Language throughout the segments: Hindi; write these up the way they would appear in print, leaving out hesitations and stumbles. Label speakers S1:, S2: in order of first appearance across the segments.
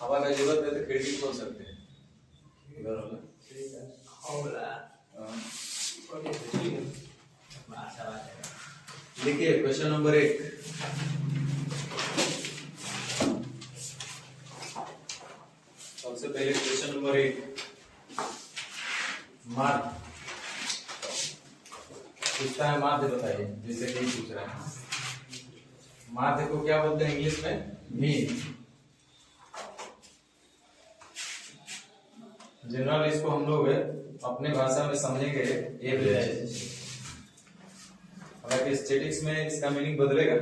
S1: हवा का जरूरत है तो खिड़की खोल सकते हैं। इधर वाला लिखिए क्वेश्चन नंबर 1। सबसे पहले क्वेश्चन नंबर 1 माध्य पूछता है। माध्य बताइए, जैसे कि पूछ रहा है माध्य को क्या बोलते हैं इंग्लिश में? मीन। जनरल इसको हम लोग अपने भाषा में समझेंगे एवरेज। हालांकि स्टैटिक्स में इसका मीनिंग बदलेगा,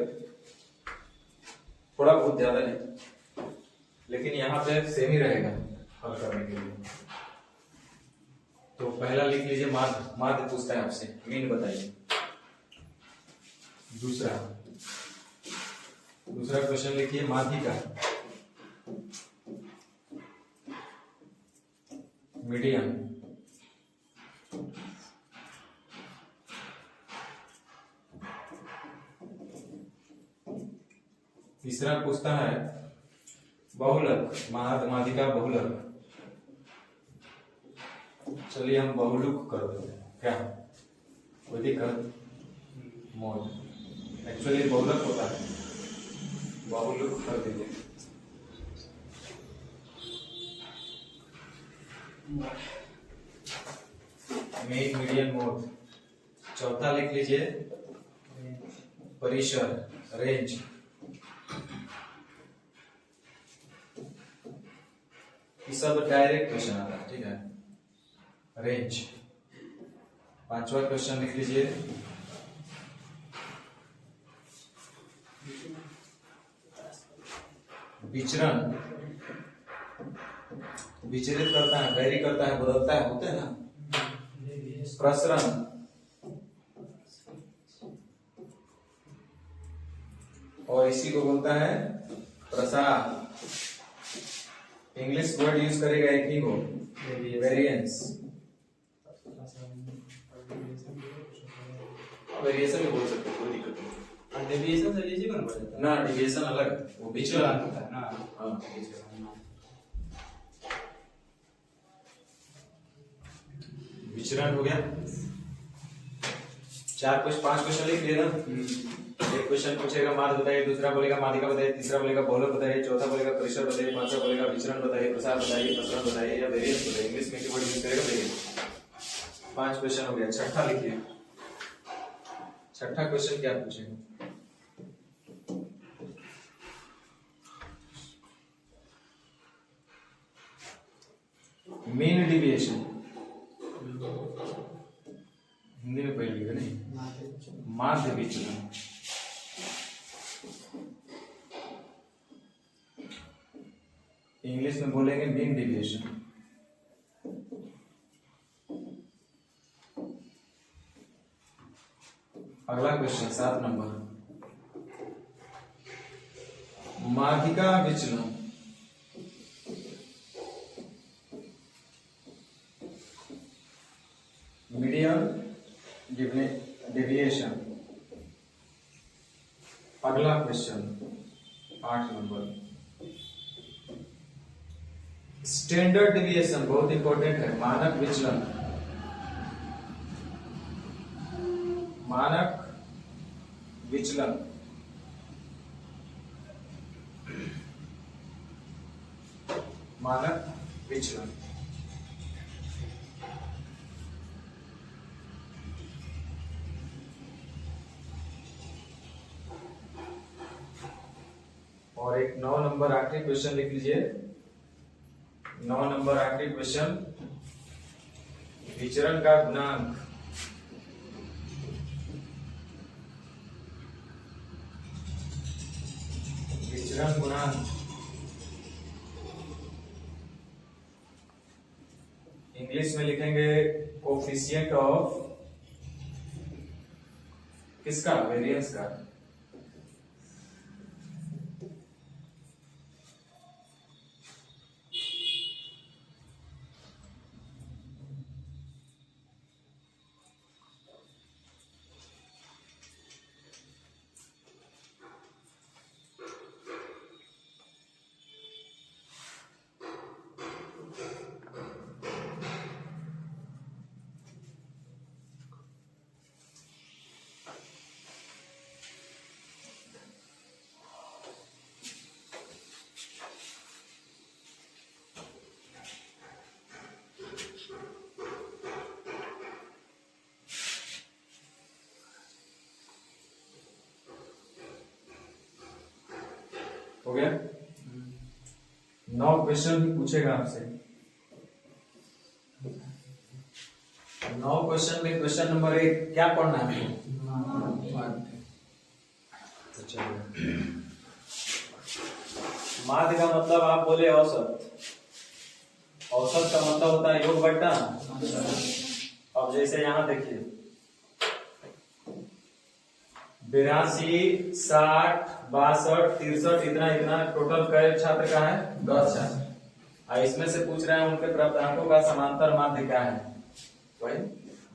S1: थोड़ा बहुत, ज्यादा नहीं, लेकिन यहाँ पे सेम ही रहेगा हल करने के लिए। तो पहला लिख लीजिए माध्य। माध्य पूछता है आपसे, मीन बताइए। दूसरा क्वेश्चन लिखिए माध्यिका, मीडियम। तीसरा पूछता है बहुलक, माध्यिका बहुलक। चलिए हम बहुलुक कर देते हैं, क्या कोई दिक्कत? मोड एक्चुअली बहुलक होता है, बहुलुक कर दीजिए। Main, medium, mode. चौथा लिख लीजिए परिसर, रेंज। ये सब डायरेक्ट क्वेश्चन आता है, ठीक है। रेंज। पांचवा क्वेश्चन लिख लीजिए विचरण। विचरित करता है, वैरी करता है, बदलता है, होता है ना। प्रसरण, और इसी को बोलता है प्रसार। इंग्लिश वर्ड यूज करेगा एक ही को, वेरिएंस। वेरिएशन भी बोल सकते हैं, कोई दिक्कत नहीं।
S2: डेविएशन से लीजिए कौन पड़ेगा
S1: ना, डेविएशन अलग है, वो विचलन होता है
S2: ना।
S1: हाँ, विचरण हो गया। 5 क्वेश्चन लिख लिए ना। एक क्वेश्चन पूछेगा माध्य बताइए, दूसरा बोलेगा माध्यिका बताइए, तीसरा बोलेगा बहुलक बताइए, चौथा बोलेगा परिसर बताइए, पांचवा बोलेगा विचरण बताइए, प्रसार बताइए, प्रसरण बताइए या वेरिएंस बताइए। इंग्लिश में कीवर्ड यूज करेगा वेरिएंस। 5 क्वेश्चन हो गया। छठा लिखिए। छठा क्वेश्चन क्या पूछेगा? मीन डिविएशन, हिंदी में पढ़ लिया नहीं, माध्य विचलन। इंग्लिश में बोलेंगे मीन डिविएशन। अगला क्वेश्चन 7 नंबर, माध्यिका विचलन। Medium deviation. अगला क्वेश्चन 8 नंबर, स्टैंडर्ड डेविएशन, बहुत इंपॉर्टेंट है। मानक विचलन, मानक विचलन। मानक विचलन। और एक 9 नंबर आखिरी क्वेश्चन लिख लीजिए। 9 नंबर आखिरी क्वेश्चन, विचरण का गुणांक। विचरण गुणांक इंग्लिश में लिखेंगे कोफिशिएंट ऑफ किसका? वेरिएंस का। हो गया। 9 क्वेश्चन भी पूछेगा आपसे। 9 क्वेश्चन में क्वेश्चन नंबर 1 क्या पढ़ना है? माध्य का मतलब आप बोले औसत। औसत का मतलब होता है योग बट्टा। अब जैसे यहाँ देखिए 82, 60, 62, 63 इतना इतना टोटल कै छात्र का है? 10 छात्र। इसमें से पूछ रहे हैं उनके प्राप्तांकों का समांतर माध्य क्या है? वही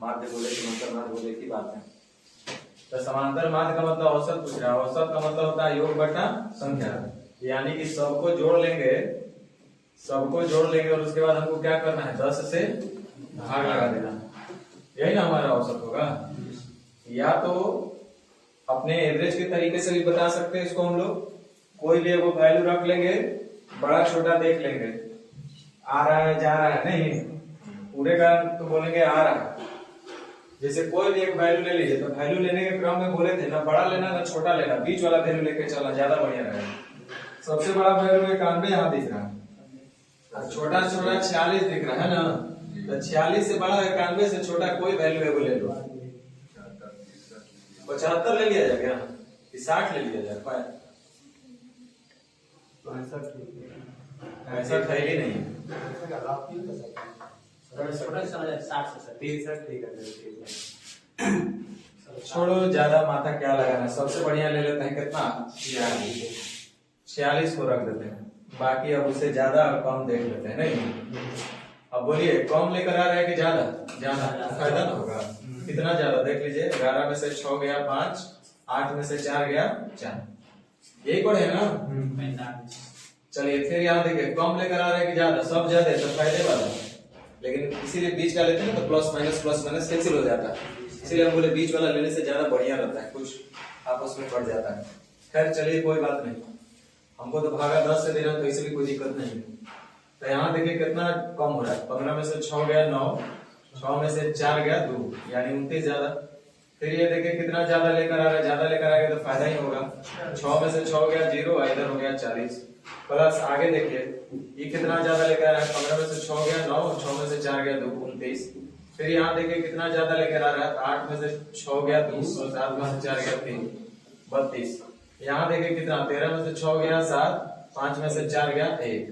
S1: माध्य बोले समांतर माध्य बोले की बात है। तो समांतर माध्य का मतलब औसत पूछ रहा है। औसत का मतलब होता है योग बटा संख्या, यानी कि सबको जोड़ लेंगे और उसके बाद हमको क्या करना है? 10 से भाग लगा देना, यही ना हमारा औसत होगा। या तो अपने एवरेज के तरीके से भी बता सकते हैं इसको हम लोग। कोई भी वो वैल्यू रख लेंगे, बड़ा छोटा देख लेंगे, आ रहा है जा रहा है, नहीं पूरे का तो बोलेंगे आ रहा है। जैसे कोई भी एक वैल्यू ले लीजिए, तो वैल्यू लेने के क्रम में बोले थे ना बड़ा लेना ना छोटा लेना, बीच वाला वैल्यू लेके चलना ज्यादा बढ़िया रहेगा। सबसे बड़ा वैल्यू 91 यहाँ दिख रहा है, छोटा 46 दिख रहा है ना। तो 46 से बड़ा 91 से छोटा कोई वैल्यू है वो ले लो। 75 ले लिया जाएगा कि 60 ले लिया जाए? 65 है ही नहीं। छोड़ो ज्यादा माथा क्या लगाना, सबसे बढ़िया ले लेते हैं कितना? 46 को रख देते हैं, बाकी अब उससे ज्यादा और कम देख लेते हैं। नहीं अब बोलिए कम लेकर आ रहा है कि ज्यादा? ज्यादा फायदा ना होगा। कितना ज्यादा देख लीजिए, 11 में से 6 गया 5, 8 में से 4 गया 4, यही पढ़े ना। चलिए फिर यहाँ देखिए कम लेकर आ रहा है कि ज्यादा? सब ज्यादा है तो फायदे वाला, लेकिन इसीलिए बीच का लेते हैं तो प्लस माइनस कैंसिल हो जाता है। इसीलिए हम बोले बीच वाला लेने से ज्यादा बढ़िया रहता है, कुछ आपस में बढ़ जाता है। खैर चलिए कोई बात नहीं, हमको तो भागा 10 से देना तो इसलिए कोई दिक्कत नहीं। तो यहाँ देखिए कितना कम हो रहा है। 15 में से 6 गया 9, 6 में से 4 गया 2, यानी 29 ज्यादा। फिर ये देखिए कितना ज्यादा लेकर आ रहा है, ज्यादा लेकर आएगा तो फायदा ही होगा। 6 में से 6 गया 0, इधर हो गया 40, प्लस आगे देखिए ये कितना ज्यादा लेकर आ रहा है। 15 में से 6 गया 9, 6 में से 4 गया 2, 29। फिर यहाँ देखिए कितना ज्यादा लेकर आ रहा है। 8 में से 6 गया 2, 7 में से 4 गया 3, 32। यहाँ देखिए कितना 13 में से 6 गया 7, 5 में से 4 गया 1।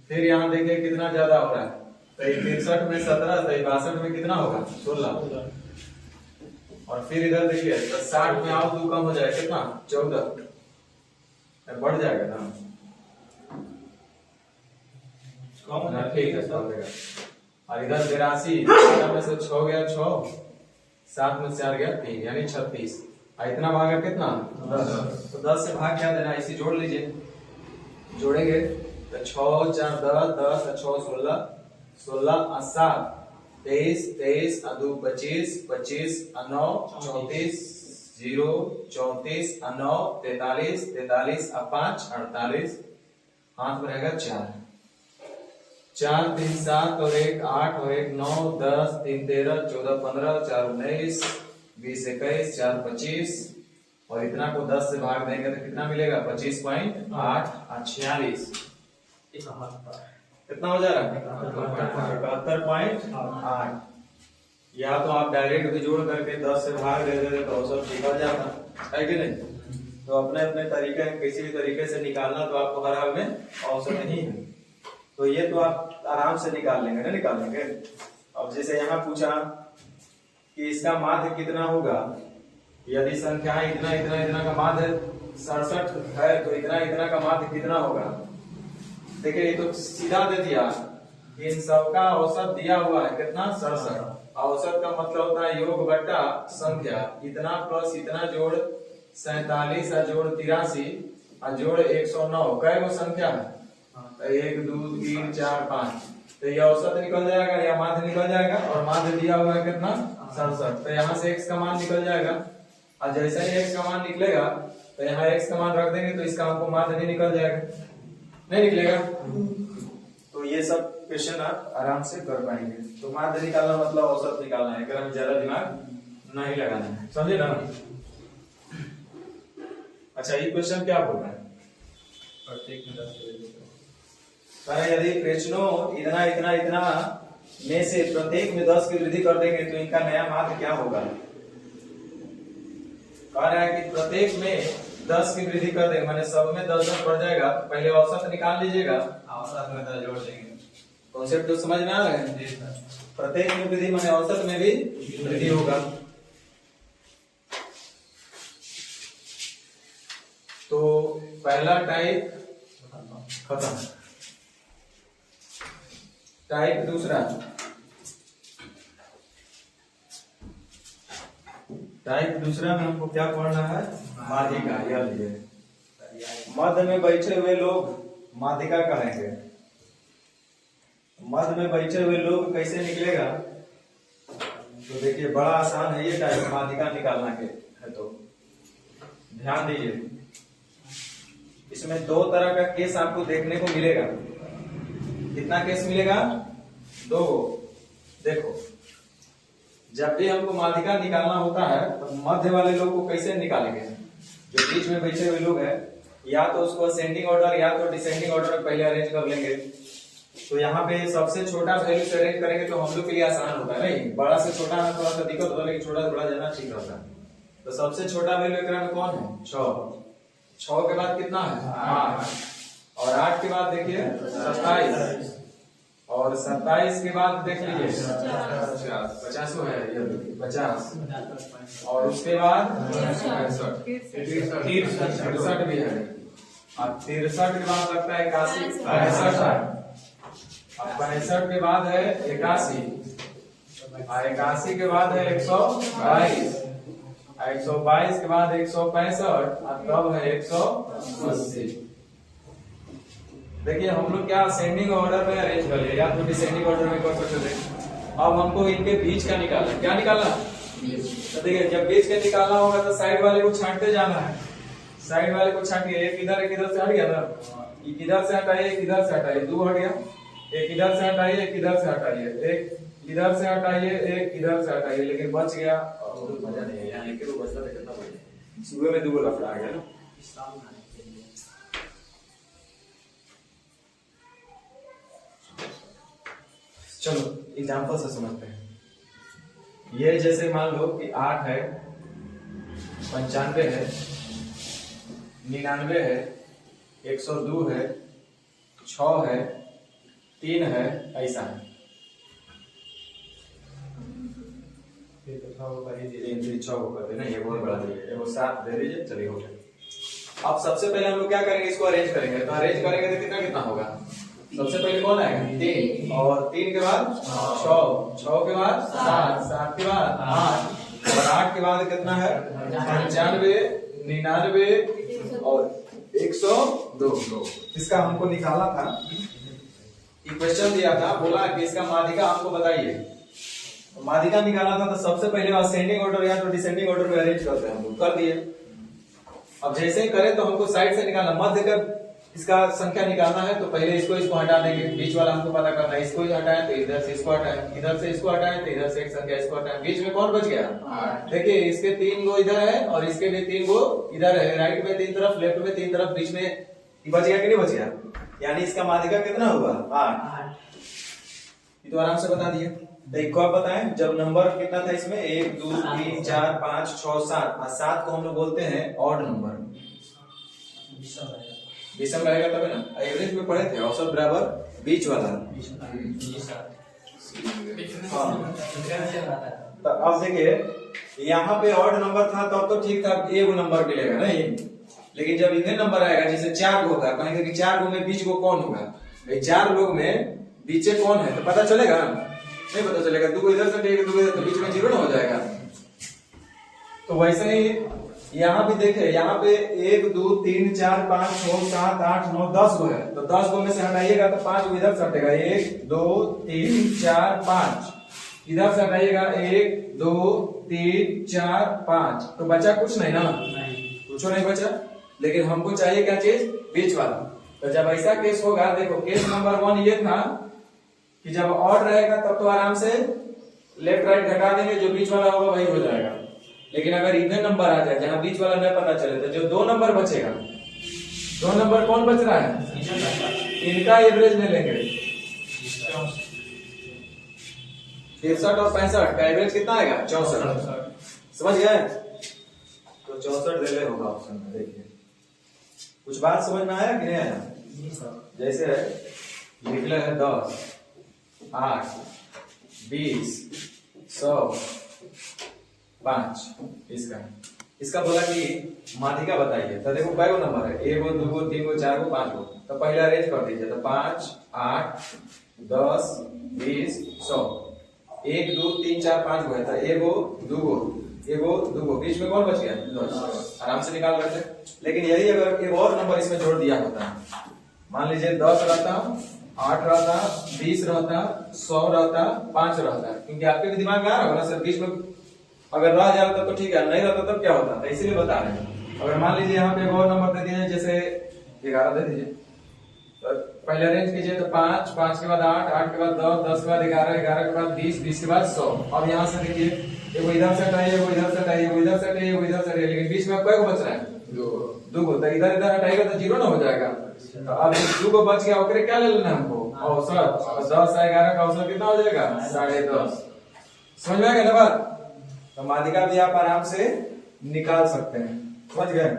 S1: फिर यहाँ देखिए कितना ज्यादा हो रहा है, तो 63 में 17, तो 62 में कितना होगा? 16। और फिर इधर देखिए तो 60 में आओ 2 कम हो जाए कितना? 14, बढ़ जाएगा ना। ठीक है चलेगा। और इधर 82, 15 में से 6 गया 6, 7 में से 4 गया 3, यानी 36। इतना भागा कितना? 10। तो 10 से भाग क्या देना? इसी जोड़ लीजिए, जोड़ेंगे तो 6 4 10, 10 6 16, 16 और 7 23, 23 और 2 25, 25 और 9 34, 0 34 और 9 43, 43 और 5 48, हाथ में रहेगा 4, 4 3 7 और 1 8 और 1 9 10 3 13 14 15 4 19 20 21 4 25, और इतना को 10 से भाग देंगे तो कितना मिलेगा? 25.8 और 46 कितना हो जा रहा है? 71.8। या तो आप डायरेक्ट भी जोड़ करके 10 से भाग दे देते तो औसत निकल जाता है कि नहीं। तो अपने अपने तरीके किसी भी तरीके से निकालना तो आपको हर हाल में औसत नहीं है, तो ये तो आप आराम से निकाल लेंगे ना, निकाल लेंगे। अब जैसे यहाँ पूछा कि इसका माध्य कितना होगा, यदि संख्या इतना इतना इतना का माध्य 67 है तो इतना इतना का माध्य कितना होगा? देखिए ये तो सीधा दे दिया, इन सबका औसत दिया हुआ है कितना? 67। औसत का मतलब होता है योग बट्टा संख्या, इतना प्लस इतना जोड़ 47 और जोड़ 83 और जोड़ 109, कै वो संख्या है? 1 2 3 4 5, तो ये औसत निकल जाएगा या माध्य निकल जाएगा। और माध्य दिया हुआ है कितना? 67। तो यहाँ से x का मान निकल जाएगा, और जैसे ही x का मान निकलेगा तो यहाँ x का मान रख देंगे तो इसका हमको माध्य नहीं निकल जाएगा, नहीं निकलेगा। तो ये सब क्वेश्चन आप आराम से कर पाएंगे। तो माध्य निकालना मतलब औसत निकालना है, अगर हम ज्यादा दिमाग नहीं लगाना है, समझे ना। अच्छा ये क्वेश्चन क्या बोल रहा है?
S2: प्रत्येक में 10 की वृद्धि
S1: करें। यदि प्रश्नों इतना इतना इतना में से प्रत्येक में 10 की वृद्धि कर देंगे तो इनका नया माध्य क्या होगा? कह रहा है कि प्रत्येक में 10 की वृद्धि कर देंगे, माने सब में 10 बढ़ जाएगा। पहले औसत निकाल लीजिएगा,
S2: औसत में 10 जोड़ देंगे।
S1: कॉन्सेप्ट तो समझ में आ रहा है?
S2: जी सर।
S1: प्रत्येक में वृद्धि माने औसत में भी वृद्धि होगा। तो पहला टाइप खत्म। टाइप दूसरा, टाइप दूसरा में हमको क्या पढ़ना है? माध्यिका। यह लीजिए, मध्य में बैठे हुए लोग माध्यिका कहेंगे। मध्य में बैठे हुए लोग कैसे निकलेगा? तो देखिए बड़ा आसान है ये टाइप माध्यिका निकालना के है। तो ध्यान दीजिए, इसमें दो तरह का केस आपको देखने को मिलेगा। कितना केस मिलेगा? 2। देखो, जब भी हमको माध्यिका निकालना होता है तो मध्य वाले लोग को कैसे निकालेंगे? जो बीच में बैठे हुए लोग हैं, या तो उसको असेंडिंग ऑर्डर या तो डिसेंडिंग ऑर्डर में पहले अरेंज कर लेंगे। तो यहाँ पे सबसे छोटा वैल्यू से अरेंज करेंगे तो हम लोग के लिए आसान होता है। नहीं, बड़ा से छोटा में थोड़ा सा दिक्कत होता है, लेकिन छोटा से बड़ा जाना ठीक रहता है। तो सबसे छोटा वैल्यू एकरा में कौन है? 6। 6 के बाद कितना है? 8। और 8 के बाद देखिए 27। और 27 के बाद देख लीजिए 50 है, ये 50। और उसके बाद 63 भी है। और 63 के बाद लगता है 81, 65। अब 65 के बाद है 81। और 81 के बाद है 122। 122 के बाद 165 और तब है 180। देखिए हम लोग क्या असेंडिंग ऑर्डर में अरेंज कर लिया, या तो डिसेंडिंग ऑर्डर में कर सकते थे। अब हमको इनके बीच का निकालना, क्या निकालना? तो देखिए जब बीच का निकालना होगा तो साइड वाले को छांटते जाना है। साइड वाले को छांटिए, एक इधर से हट गया ना, एक इधर से हटाइए, एक इधर से हटाइए, 2 हट गया। एक इधर से हटाइए, एक इधर से हटाइए, एक इधर से हटाइए, एक इधर से हटाइए, लेकिन बच गया। और मजा नहीं है यहाँ, एक ही बचता था, कितना बढ़िया। सुबह में 2 लफड़ा आ गया ना। चलो एग्जांपल से समझते हैं। ये जैसे मान लो कि 8 है, 95 है, 99 है, 102 है, 6 है, 3 है, ऐसा है। 6 होगा ना, ये बहुत बड़ा दे, वो 7 दे दीजिए, चलिए हो गया। अब सबसे पहले हम लोग क्या करेंगे? इसको अरेंज करेंगे। तो अरेंज करेंगे तो कितना कितना होगा? सबसे पहले कौन आएगा? 3। और 3 के बाद 6, 6 के बाद 7, 7 के बाद 8 और 8 के बाद कितना है? 95, 99 और 102। इसका हमको निकाला था, क्वेश्चन दिया था, बोला कि इसका माध्यिका हमको बताइए। तो माध्यिका निकाला था तो सबसे पहले असेंडिंग ऑर्डर या तो डिसेंडिंग ऑर्डर में अरेंज करते हैं। हम लोग कर दिए। अब जैसे ही करें तो हमको साइड से निकालना, मध्य का इसका संख्या निकालना है। तो पहले इसको हटा देंगे, बीच वाला हमको पता करना है। इसको हटाएं तो इधर से इसको हटाएं, इधर से इसको हटाएं तो इधर से एक संख्या इसको हटाएं। बीच में कौन बच गया? देखिए इसके 3 गो इधर है और इसके भी 3 गो इधर है। राइट में 3 तरफ, लेफ्ट में 3 तरफ, बीच में बच गया कि नहीं बच गया? यानी इसका माध्यिका कितना हुआ? 8। ये तो आराम से बता दिए। देखो आप बताएं, जब नंबर कितना था इसमें? 1 2 3 4 5 6 7 और 7 को हम लोग बोलते हैं ऑड नंबर। विषम रहेगा तब ना। एवरेज में पढ़े थे, औसत बराबर बीच वाला। तो अब देखिए यहाँ पे ऑड नंबर था तब तो ठीक था, एक नंबर मिलेगा नहीं। लेकिन जब इधर नंबर आएगा, जैसे 4 गो होगा, कहेंगे कि 4 गो में बीच को कौन होगा? 4 लोग में बीचे कौन है तो पता चलेगा? नहीं पता चलेगा। 2 इधर से देगा, 2 इधर, तो बीच में 0 ना हो जाएगा। तो वैसे ही यहाँ भी देखे, यहाँ पे 1 2 3 4 5 6 7 8 9 10 गो है। तो 10 गो में से हटाइएगा तो 5 गो इधर से हटेगा। 1 2 3 4 5 इधर से हटाइएगा। 1 2 3 4 5 तो बचा कुछ नहीं ना, कुछ नहीं बचा। लेकिन हमको चाहिए क्या चीज? बीच वाला। तो जब ऐसा केस होगा, देखो केस नंबर 1 ये था कि जब ऑड रहेगा तब तो आराम से लेफ्ट राइट घटा देंगे, जो बीच वाला होगा वही हो जाएगा। लेकिन अगर इवन नंबर आ जाए जहां बीच वाला नहीं पता चले, तो जो 2 नंबर बचेगा दो नंबर कौन बच रहा है? इनका एवरेज ले लेंगे। 63 और 65 का एवरेज कितना आएगा? 64। समझ गए? तो 64 ले ले होगा ऑप्शन में। देखिए कुछ बात समझ में आया कि नहीं आया? जैसे लिख ले है 10, 8, 20, 100, 5। इसका बोला कि माध्यिका बताइए। तो देखो कै गो नंबर है? 1 2 3 4 5 गो। तो पहला अरेंज कर दीजिए। तो 5, 8, 10, 20, 100। 1 2 3 4 5 गो है। तो एगो दूगो बीच में कौन बच गया? 10। आराम से निकाल लेते। लेकिन यही अगर एक और नंबर इसमें जोड़ दिया होता, मान लीजिए 10 रहता, 8 रहता, 20 रहता, 100 रहता, 5 रहता, क्योंकि आपके भी दिमाग में आ रहा होगा ना सर, बीच में अगर रह जाता तो ठीक है, नहीं रहता तब क्या होता? इसीलिए बता रहे हैं। अगर मान लीजिए यहाँ पे एक और नंबर दे दीजिए, जैसे 11 दे दीजिए। तो पहले अरेंज कीजिए। तो 5, 5 के बाद 8, 8 के बाद 10, 10 के बाद 11, 11 के बाद 20, 20 के बाद 100। अब यहाँ से देखिए एगो इधर से हटाइए, एगो इधर से हटाइए, एगो इधर से हटाइए, एगो इधर से हटाइए, लेकिन बीच में अब कई गो बच रहा है? दो गो। तो इधर इधर हटाएगा तो 0 ना हो जाएगा। तो अब 2 गो बच गया, ओकरे क्या ले लेना हमको? औसत। 10 और 11 का औसत कितना हो जाएगा? 10.5। समझ में आ गया ना बात? तो माध्यिका भी आप आराम से निकाल सकते हैं। समझ गए?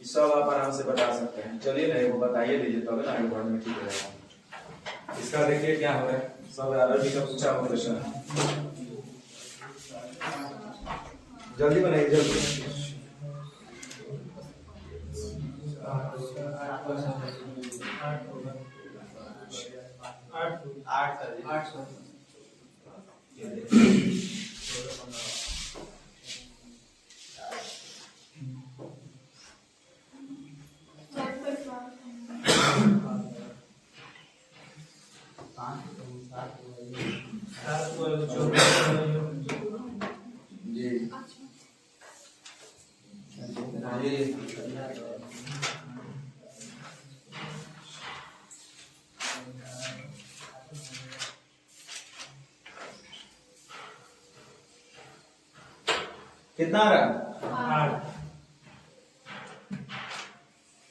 S1: सब आप आराम से बता सकते हैं। चलिए ना वो बताइए दीजिए, तब ना आगे बढ़ने में ठीक रहेगा। इसका देखिए क्या हो रहा है। सब आरबी का पूछा हुआ क्वेश्चन। जल्दी बनाइए, जल्दी। कितना आ रहा है?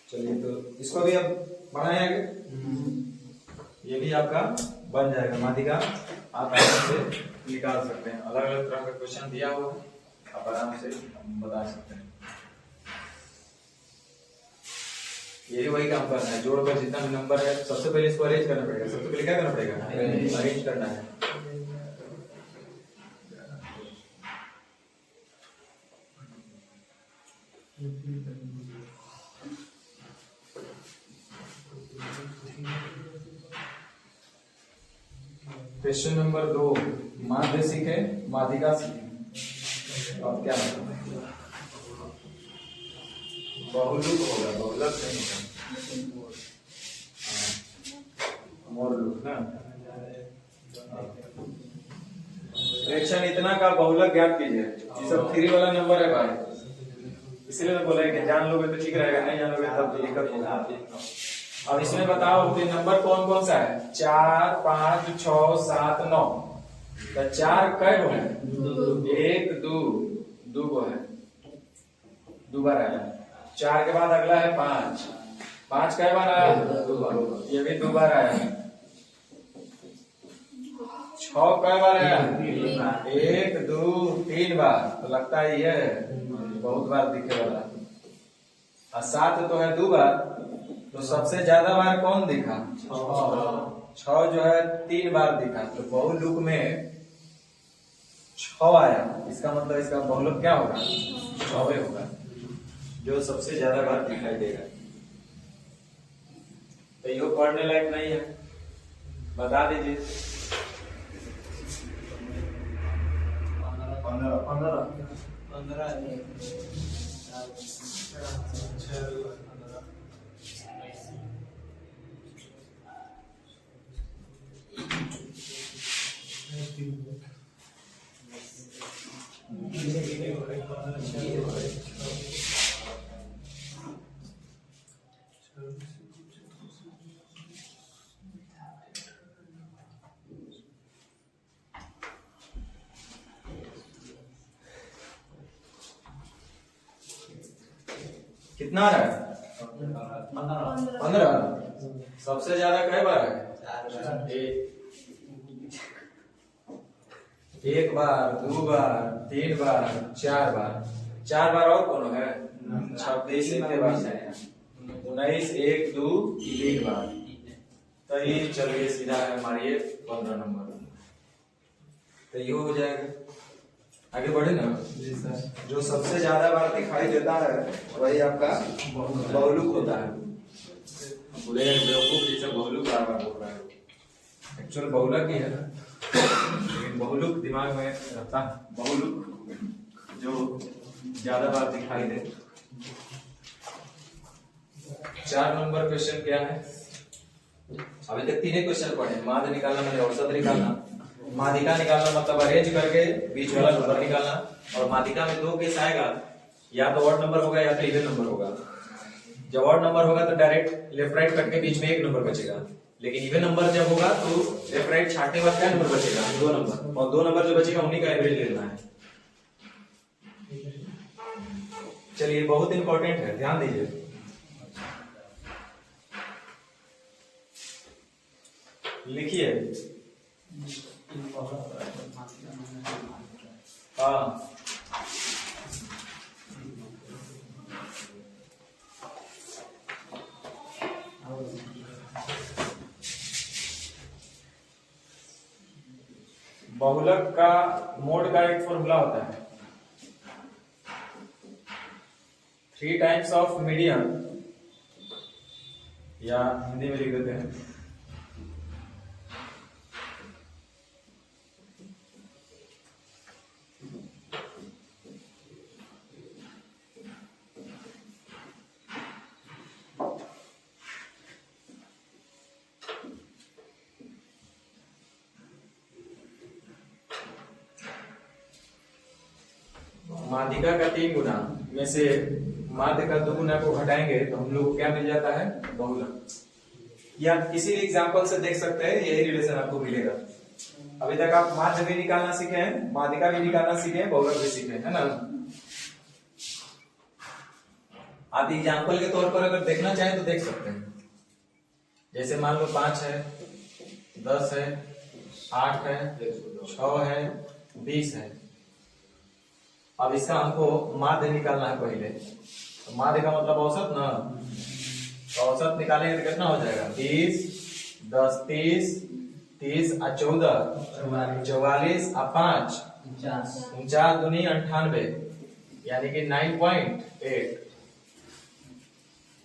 S1: चलिए तो इसको भी अब बढ़ाएं आगे। ये भी आपका बन जाएगा माध्यिका। आप आराम से निकाल सकते हैं। अलग अलग तरह का क्वेश्चन दिया हुआ है, आप आराम से बता सकते हैं। यही वही काम करना है। जोड़कर जितना भी नंबर है, सबसे पहले इसको अरेंज करना पड़ेगा। सबसे पहले क्या करना पड़ेगा? अरेंज करना है। क्वेश्चन नंबर 2, माध्य सीखे, माध्यिका सीखे। और क्या बहुलुक होगा, बहुलक नहीं होगा, मोरलुक ना। फ्रैक्शन इतना का बहुलक ज्ञात कीजिए। ये सब 3 वाला नंबर है भाई, इसीलिए मैं बोला कि जान लोगे तो ठीक रहेगा, नहीं जानोगे तब दिक्कत होगा। अब इसमें बताओ कि नंबर कौन कौन सा है? 4, 5, 6, 7, 9। तो 4 कै गो है? 1 2 2 गो है, 2 बार आया। 4 के बाद अगला है 5, 5 कै बार आया? 2 बार। ये भी 2 बार आया। 6 कै बार आया? 1 2 3 बार। तो लगता है ये बहुत बार दिखे वाला। और 7 तो है 2 बार। तो सबसे ज्यादा बार कौन दिखा? 6 जो है 3 बार दिखा। तो बहुलुक में 6 आया। इसका मतलब इसका बहुलक क्या होगा? 6 होगा, जो सबसे ज्यादा बार दिखाई देगा। तो ये पढ़ने लायक नहीं है, बता दीजिए। 15 15 कितना आ रहा है? 15। सबसे ज्यादा कई बार है? एक बार, 2 बार, 3 बार, 4 बार। 4 बार और कौन है? 26 इतने बार है। 19, 1, 2, 3 बार। तो ये चलिए सीधा है हमारे 15 नंबर। तो ये हो जाएगा। आगे बढ़े ना। जो सबसे ज्यादा बार दिखाई देता है वही आपका बहुलक होता है। बोले बेवकूफ जैसे बहुलक बार बार बोल रहा है, एक्चुअल बहुलक ही है, लेकिन बहुलक दिमाग में रहता है। बहुलक जो ज्यादा बार दिखाई दे। 4 नंबर क्वेश्चन क्या है? अभी तक 3 क्वेश्चन पढ़े। माध्य निकालना मतलब औसत निकालना, माध्यिका निकालना मतलब अरेंज करके बीच वाला नंबर निकालना, और माध्यिका में 2 केस आएगा, या तो ऑड नंबर होगा या तो इवन नंबर होगा। जब ऑड नंबर होगा तो डायरेक्ट लेफ्ट राइट करके बीच में 1 नंबर बचेगा, लेकिन इवन नंबर जब होगा तो लेफ्ट राइट छाटने के बाद क्या नंबर बचेगा? 2 नंबर, और 2 नंबर जो बचेगा उन्हीं का एवरेज लेना है। चलिए बहुत इंपॉर्टेंट है, ध्यान दीजिए। लिखिए। हाँ, बहुलक का मोड का एक फॉर्मूला होता है, 3 टाइम्स ऑफ मीडियन, या हिंदी में लिख देते हैं माध्यिका का 3 गुना में से माध्य का 2 गुना को घटाएंगे तो हम लोग क्या मिल जाता है? बहुलक। या किसी भी एग्जांपल से देख सकते हैं, यही रिलेशन आपको मिलेगा। अभी तक आप माध्य भी निकालना सीखे हैं, माध्यिका भी निकालना सीखे हैं, बहुलक भी सीखे हैं, है ना। आप एग्जांपल के तौर पर अगर देखना चाहें तो देख सकते हैं। जैसे मान लो 5 है, 10 है, 8 है, 6 है, 20 है। अब इसका हमको माध्य निकालना है पहले। तो माध्य का मतलब औसत ना, तो औसत निकालेंगे तो कितना हो जाएगा? 20, 10, 30, 30 और 14, 44 और 5, 49 दूनी 98, यानी कि 9.8।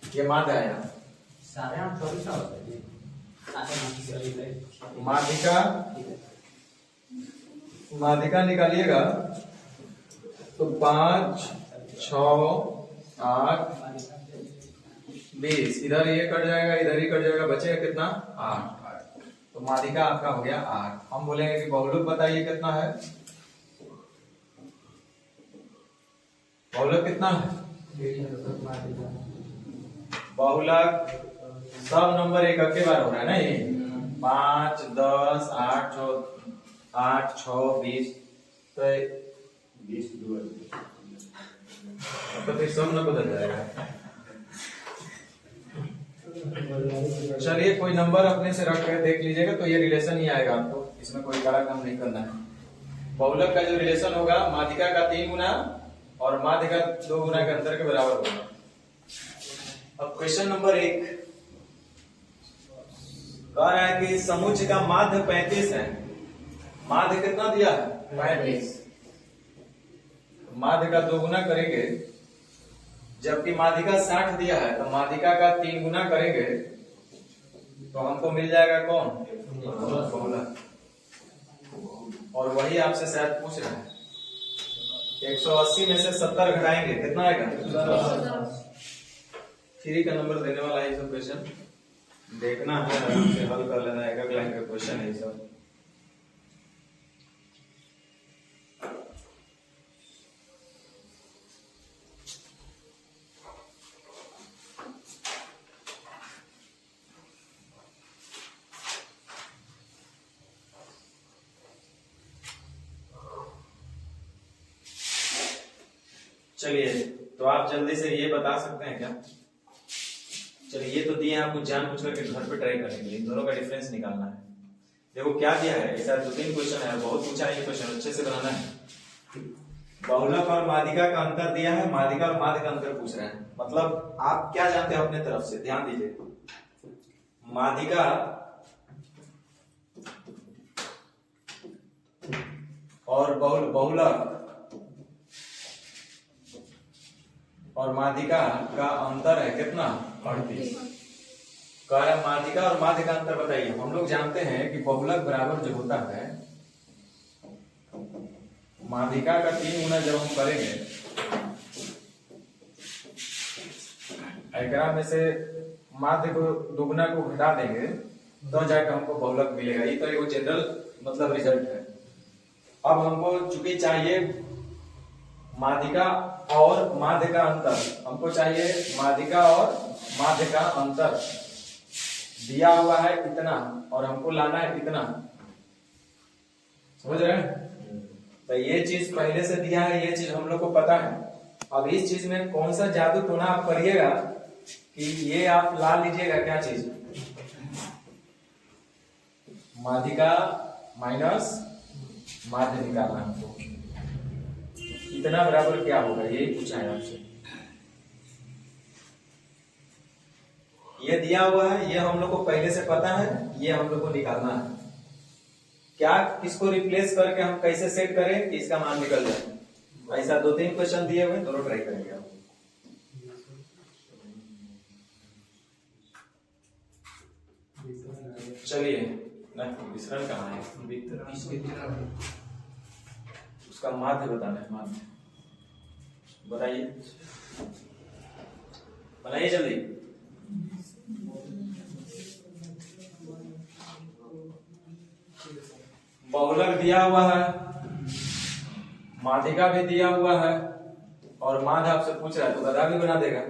S1: ये माध्य आया। माध्यिका निकालिएगा तो 5, 6, 8, 20, इधर ये कट जाएगा, इधर ही कट जाएगा, बचेगा कितना? 8। तो माध्यिका आपका हो गया 8। हम बोलेंगे कि बहुलक बताइए कितना है? बहुलक कितना है? बहुलक सब नंबर एक के बार हो रहा है ना, ये 5, 10, 8, 6, 20, तो 20 तो फिर सब न बदल जाएगा। चलिए कोई नंबर अपने से रख कर देख लीजिएगा तो ये रिलेशन ही आएगा आपको, इसमें कोई बड़ा काम नहीं करना है। बहुलक का जो रिलेशन होगा माध्यिका का 3 गुना और माध्य का 2 गुना के अंतर के बराबर होगा। अब क्वेश्चन नंबर 1 कह रहा है कि समुच्चय का माध्य 35 है। माध्य कितना दिया है? 35। माध्य का 2 गुना करेंगे, जबकि माध्यिका 60 दिया है, तो माध्यिका का 3 गुना करेंगे तो हमको मिल जाएगा कौन? बहुलक। और वही आपसे शायद पूछ रहा है। 180 में से 70 घटाएंगे, कितना आएगा? 3 का नंबर देने वाला है सब क्वेश्चन, देखना है, आराम से हल कर लेना, एक लाइन का क्वेश्चन है सब। चलिए तो आप जल्दी से ये बता सकते हैं क्या? चलिए ये तो दिए हैं आपको जानबूझ करके घर पे ट्राई करेंगे, इन दोनों का डिफरेंस निकालना है। देखो क्या दिया है, ऐसा 2-3 क्वेश्चन है, बहुत पूछा है ये क्वेश्चन, अच्छे से बनाना है। बहुलक और माध्यिका का अंतर दिया है, माध्यिका और माध्य का अंतर पूछ रहे हैं। मतलब आप क्या जानते हैं अपने तरफ से, ध्यान दीजिए। माध्यिका और बहुलक और माध्यिका का अंतर है कितना? 38। कह रहा है माध्यिका और माध्य का अंतर बताइए। हम लोग जानते हैं कि बहुलक बराबर जो होता है माध्यिका का 3 गुना जब हम करेंगे, एकरा में से माध्य को 2 गुना को घटा देंगे तो जाकर हमको बहुलक मिलेगा। ये तो एक जनरल मतलब रिजल्ट है। अब हमको चूंकि चाहिए माध्यिका और माध्य का अंतर, हमको चाहिए माध्यिका और माध्य का अंतर दिया हुआ है इतना और हमको लाना है इतना, समझ रहे हैं? तो ये चीज पहले से दिया है, ये चीज हम लोग को पता है। अब इस चीज में कौन सा जादू टोना आप करिएगा कि ये आप ला लीजिएगा, क्या चीज? माध्यिका माइनस माध्य निकालना हमको, इतना बराबर क्या होगा, यही पूछा है आपसे। ये दिया हुआ है, ये हम लोग को पहले से पता है, ये हम लोग को निकालना है। क्या इसको रिप्लेस करके हम कैसे सेट करें कि इसका मान निकल जाए? ऐसा 2-3 क्वेश्चन दिए हुए, दोनों ट्राई करेंगे आप। चलिए नहीं, विसरण कहाँ है? उसका माध्य बताना है, माध्य बताइए, बनाइए जल्दी। बहुलक दिया हुआ है, माध्यिका भी दिया हुआ है और माध्य आपसे पूछ रहा है तो गधा भी बना देगा।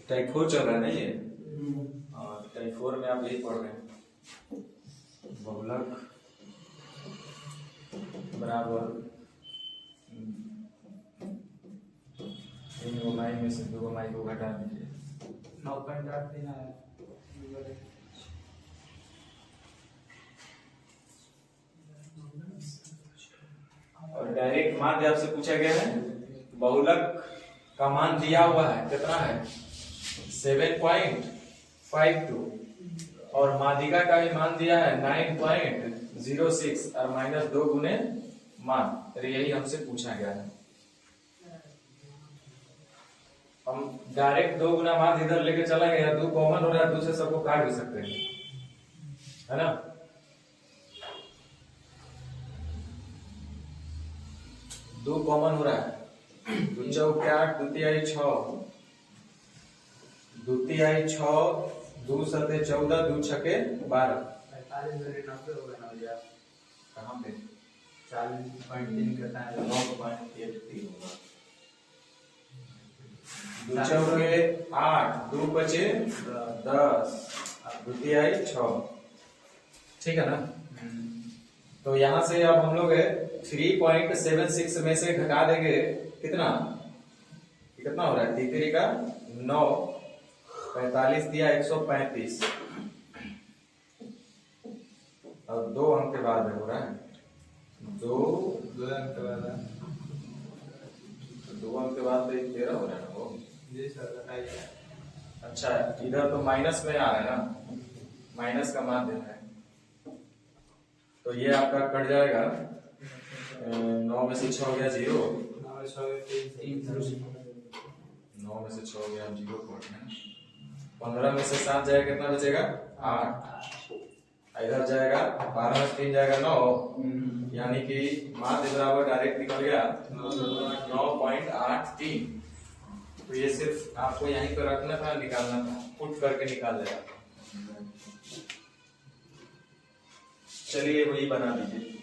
S1: टाइप 4 चल रहा है ना ये, और टाइप 4 में आप यही पढ़ रहे हैं। बहुलक बराबर 3 माई में से 2 माई को घटा दीजिए,
S2: 9.8 देना है।
S1: और डायरेक्ट माध्य आपसे पूछा गया है। बहुलक का मान दिया हुआ है, कितना है? 7.52 और माध्यिका का भी मान दिया है 9.06 और -2 गुने मान, तो यही हमसे पूछा गया है। हम डायरेक्ट 2 गुना मान इधर लेके चला गया, 2 कॉमन हो रहा है, 2 से सबको काट भी सकते हैं, है ना? दो कॉमन हो रहा है, 2 चौके 8, 2 तिहाई 6, 2 तिहाई 6, 2 सते 14, 2 छके 12।
S2: 45 होगा ना भैया?
S1: कहाँ पे?
S2: 40.3 करता है, 9.83 होगा।
S1: 2 चौके 8, 2 बचे 10, 2 तिहाई 6, ठीक है ना? तो यहां से अब हम लोग 3.76 में से घटा देंगे कितना? कितना हो रहा है? 3 का 9, 45 दिया 135 और 2 अंक के बाद हो रहा है 2
S2: अंक के बाद
S1: 2 अंक के बाद तो 13 हो रहा है ना वो।
S2: जी सर बताइए।
S1: अच्छा इधर तो माइनस में आ रहा है ना, माइनस का मान देना है, तो ये आपका कट जाएगा। 9 में से 6 हो गया 0, 9 में से 6 हो गया 0, 15 में से 7 जाएगा, कितना बचेगा? 8, इधर जाएगा 12 में 3 जाएगा 9, यानी कि माध्य बराबर डायरेक्ट निकल गया 9.83। तो ये सिर्फ आपको यहीं पर रखना था, निकालना था, पुट करके निकाल देगा। चलिए वही बना दीजिए।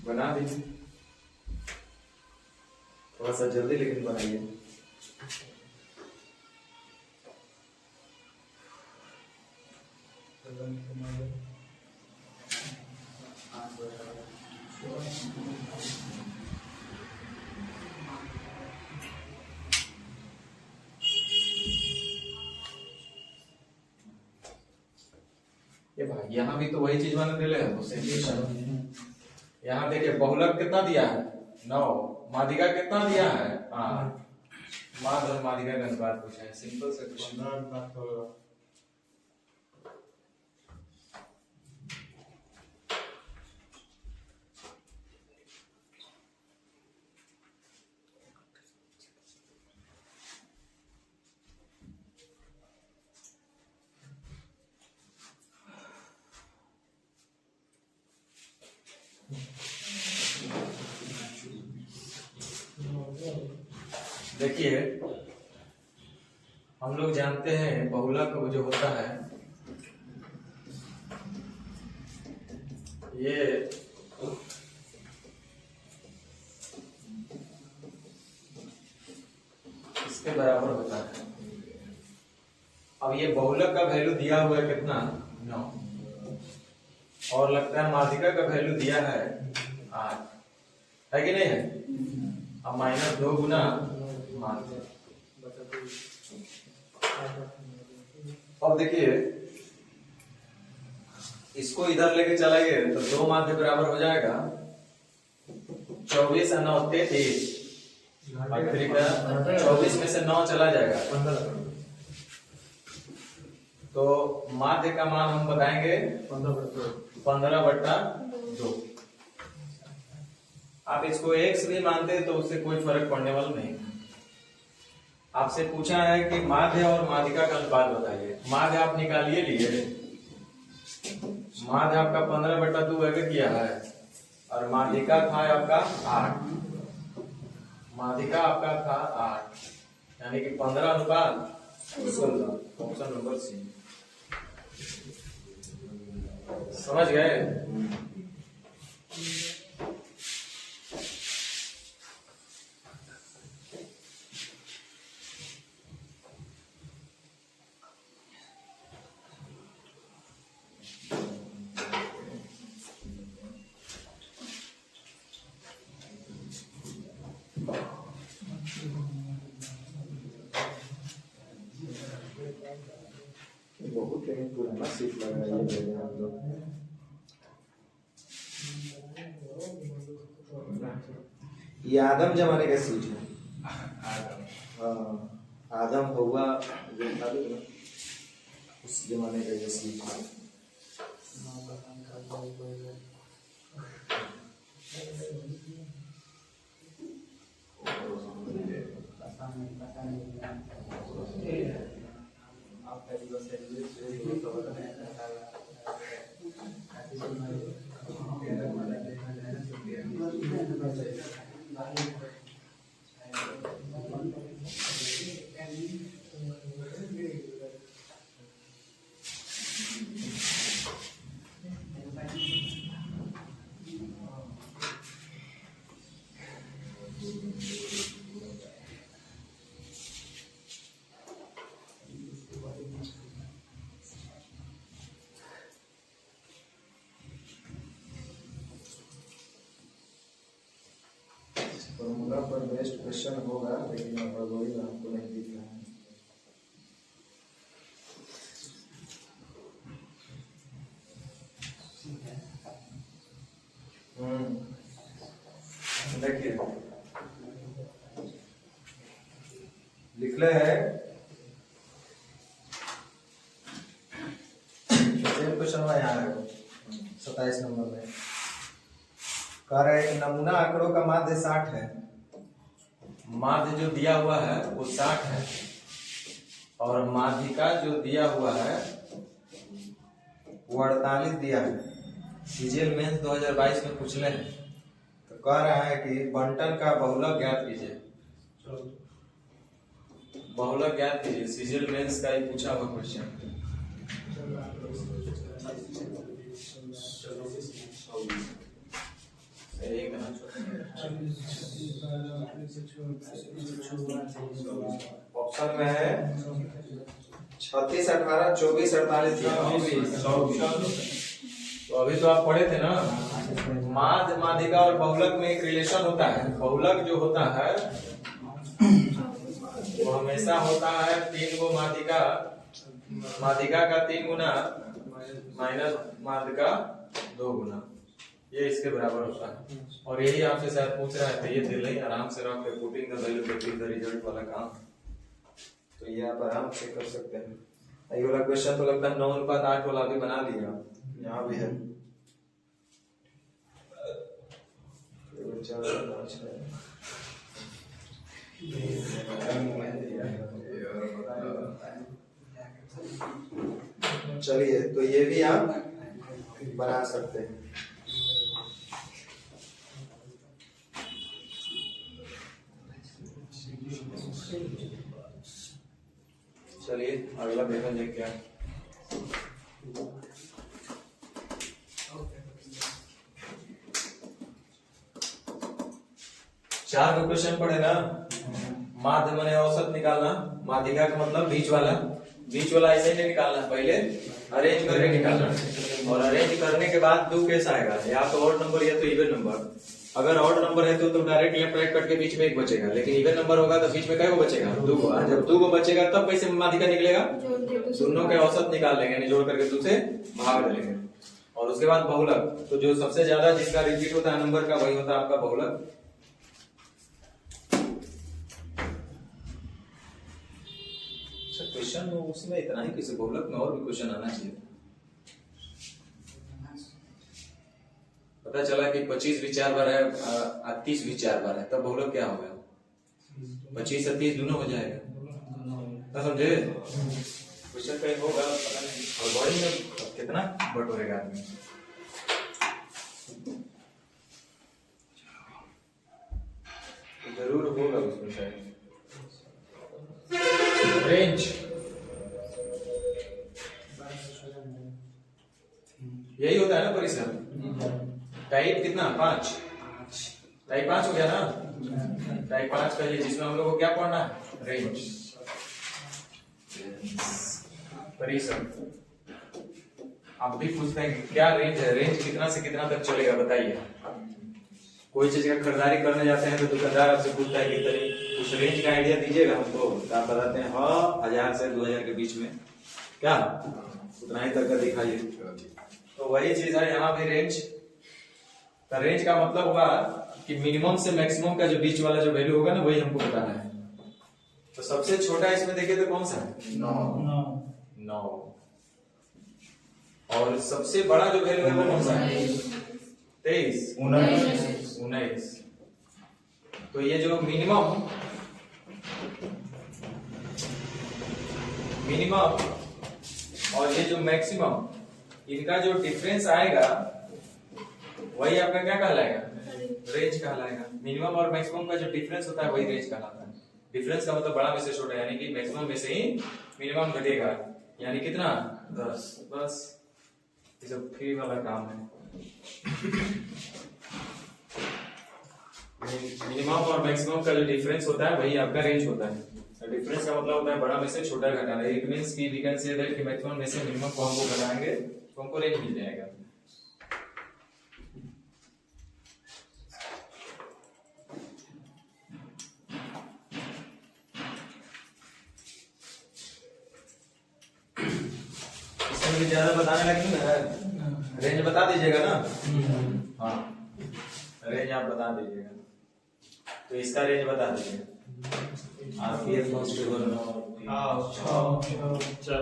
S1: बना दीजिए, थोड़ा सा जल्दी लेकिन बनाइए। ये भाई यहाँ भी तो वही चीज मैंने दिले है, तो सेम क्वेश्चन। यहाँ देखिए बहुलक कितना दिया है 9, माध्यिका कितना दिया है 8, माध्य और माध्यिका का अनुपात पूछा है, सिंपल सा क्वेश्चन। देखिए हम लोग जानते हैं बहुलक जो होता है ये इसके बराबर होता है। अब ये बहुलक का वैल्यू दिया हुआ है कितना 9, और लगता है माध्यिका का वैल्यू दिया है 8, है कि नहीं है? अब -2 गुना माध्य। अब देखिए इसको इधर लेके चलाइए तो 2 माध्य बराबर हो जाएगा 24 और 9 33, 24 में से 9 चला जाएगा 15, तो माध्य का मान हम बताएंगे 15/2। आप इसको x भी मानते हैं तो उससे कोई फर्क पड़ने वाला नहीं। आपसे पूछा है कि माध्य और माध्यिका का अनुपात बताइए, माध्य आप निकालिए लिए, माध्य आपका 15/2 अगर किया है और माध्यिका था आपका 8, माध्यिका आपका था 8, यानी कि 15/16। Option number C. समझ गए? बहुत पुराना सीट लगा है ये हम लोग। ये आदम जमाने का सीट है। आदम हुआ जो था ना उस जमाने का ये सीट है। फॉर्मूला पर बेस्ड क्वेश्चन होगा, लेकिन एल्गोरिथम हमको नहीं दिख रहा है। देखिए लिख ले है क्वेश्चन में यहाँ है 27 नंबर में कह रहे हैं नमूना आंकड़ों का माध्य 60 है। माध्य जो दिया हुआ है वो 60 है और माध्यिका जो दिया हुआ है वो 48 दिया है। सीजीएल मेंस 2022 में पूछ ले तो कह रहा है कि बंटन का बहुलक ज्ञात कीजिए। बहुलक ज्ञात कीजिए, सीजीएल मेंस का ही पूछा हुआ क्वेश्चन। एक ना ऑप्शन में है 36, 18, 24, 48, 24। तो अभी तो आप पढ़े थे ना, माध्य, माध्यिका और बहुलक में एक रिलेशन होता है। बहुलक जो होता है वो हमेशा होता है 3 गो माध्यिका, माध्यिका का 3 गुना माइनस माध्यिका 2 गुना, ये इसके बराबर होता है। और यही आपसे शायद पूछ रहा है, तो ये दिल ही आराम से रख के putting the value getting the result वाला काम, तो ये आप आराम से कर सकते हैं। ये वाला क्वेश्चन तो लगता है 9:8 वाला भी बना लिया, यहाँ भी है। चलिए, तो ये भी आप बना सकते हैं। चलिए अगला देखा जाए क्या। चार को क्वेश्चन पढ़े ना, माध्य माने औसत निकालना, माध्यिका का मतलब बीच वाला, बीच वाला ऐसे ही नहीं निकालना, पहले अरेंज करके निकालना, और अरेंज करने के बाद 2 केस आएगा, या तो ऑड नंबर या तो इवन नंबर। अगर ऑड नंबर है तो डायरेक्ट लेफ्ट राइट कट के बीच में 1 बचेगा, लेकिन इवन नंबर होगा तो बीच में क्या बचेगा, 2 गो। जब 2 गो बचेगा तब कैसे माध्यिका निकलेगा, दोनों के औसत निकाल लेंगे, यानी जोड़ करके 2 से भाग देंगे। और उसके बाद बहुलक, तो जो सबसे ज्यादा जिसका रिपीट होता है नंबर का, वही होता है आपका बहुलक। क्वेश्चन उसमें इतना ही, किसी बहुलक में और भी क्वेश्चन आना चाहिए। पता चला कि 25 भी 4 बार है, 30 भी 4 बार है, तब बहुलक क्या होगा, 25 और 30 दोनों हो जाएगा, तो समझे। क्वेश्चन कहीं होगा पता नहीं, और बॉडी में कितना बटोरेगा आदमी। जरूर होगा उसमें शायद। रेंज यही होता है ना परिसर। टाइप कितना, 5, टाइप 5 हो गया ना, टाइप 5 का ये, जिसमें हम लोग को क्या पढ़ना है, रेंज, परिसर। आप भी पूछते हैं क्या रेंज है, रेंज कितना से कितना तक चलेगा बताइए। कोई चीज का खरीदारी करने जाते हैं तो दुकानदार आपसे पूछता है कि उस रेंज का आइडिया दीजिएगा हमको, तो आप बताते हैं हाँ 1000 से 2000 के बीच में, क्या उतना ही तक का दिखाइए। तो वही चीज है यहाँ भी, रेंज का, रेंज का मतलब हुआ कि मिनिमम से मैक्सिमम का जो बीच वाला जो वैल्यू होगा ना, वही हमको बताना है। तो सबसे छोटा इसमें देखिए तो कौन सा है, 9, और सबसे बड़ा जो वैल्यू है वो कौन सा है, 23, 19। तो ये जो मिनिमम और ये जो मैक्सिमम, इनका जो डिफरेंस आएगा वही आपका क्या कहलाएगा, रेंज कहलाएगा। मिनिमम और मैक्सिमम का जो डिफरेंस होता है वही रेंज कहलाता है। डिफरेंस का मतलब बड़ा में से छोटा, यानी कि मैक्सिमम में से ही मिनिमम घटेगा, यानी कितना, 10। बस ये सब फ्री वाला काम है। मिनिमम और मैक्सिमम का जो डिफरेंस होता है वही आपका रेंज होता है। डिफरेंस का मतलब होता है बड़ा में से छोटा घटाना। इट मींस कि वी कैन से दैट कि मैक्सिमम में से मिनिमम को हमको घटाएंगे तो हमको रेंज मिल जाएगा। इसमें भी ज्यादा बताने लगी ना, रेंज बता दीजिएगा ना। हाँ, रेंज आप बता दीजिएगा, तो इसका रेंज बता दीजिएगा। RPF constable 4926।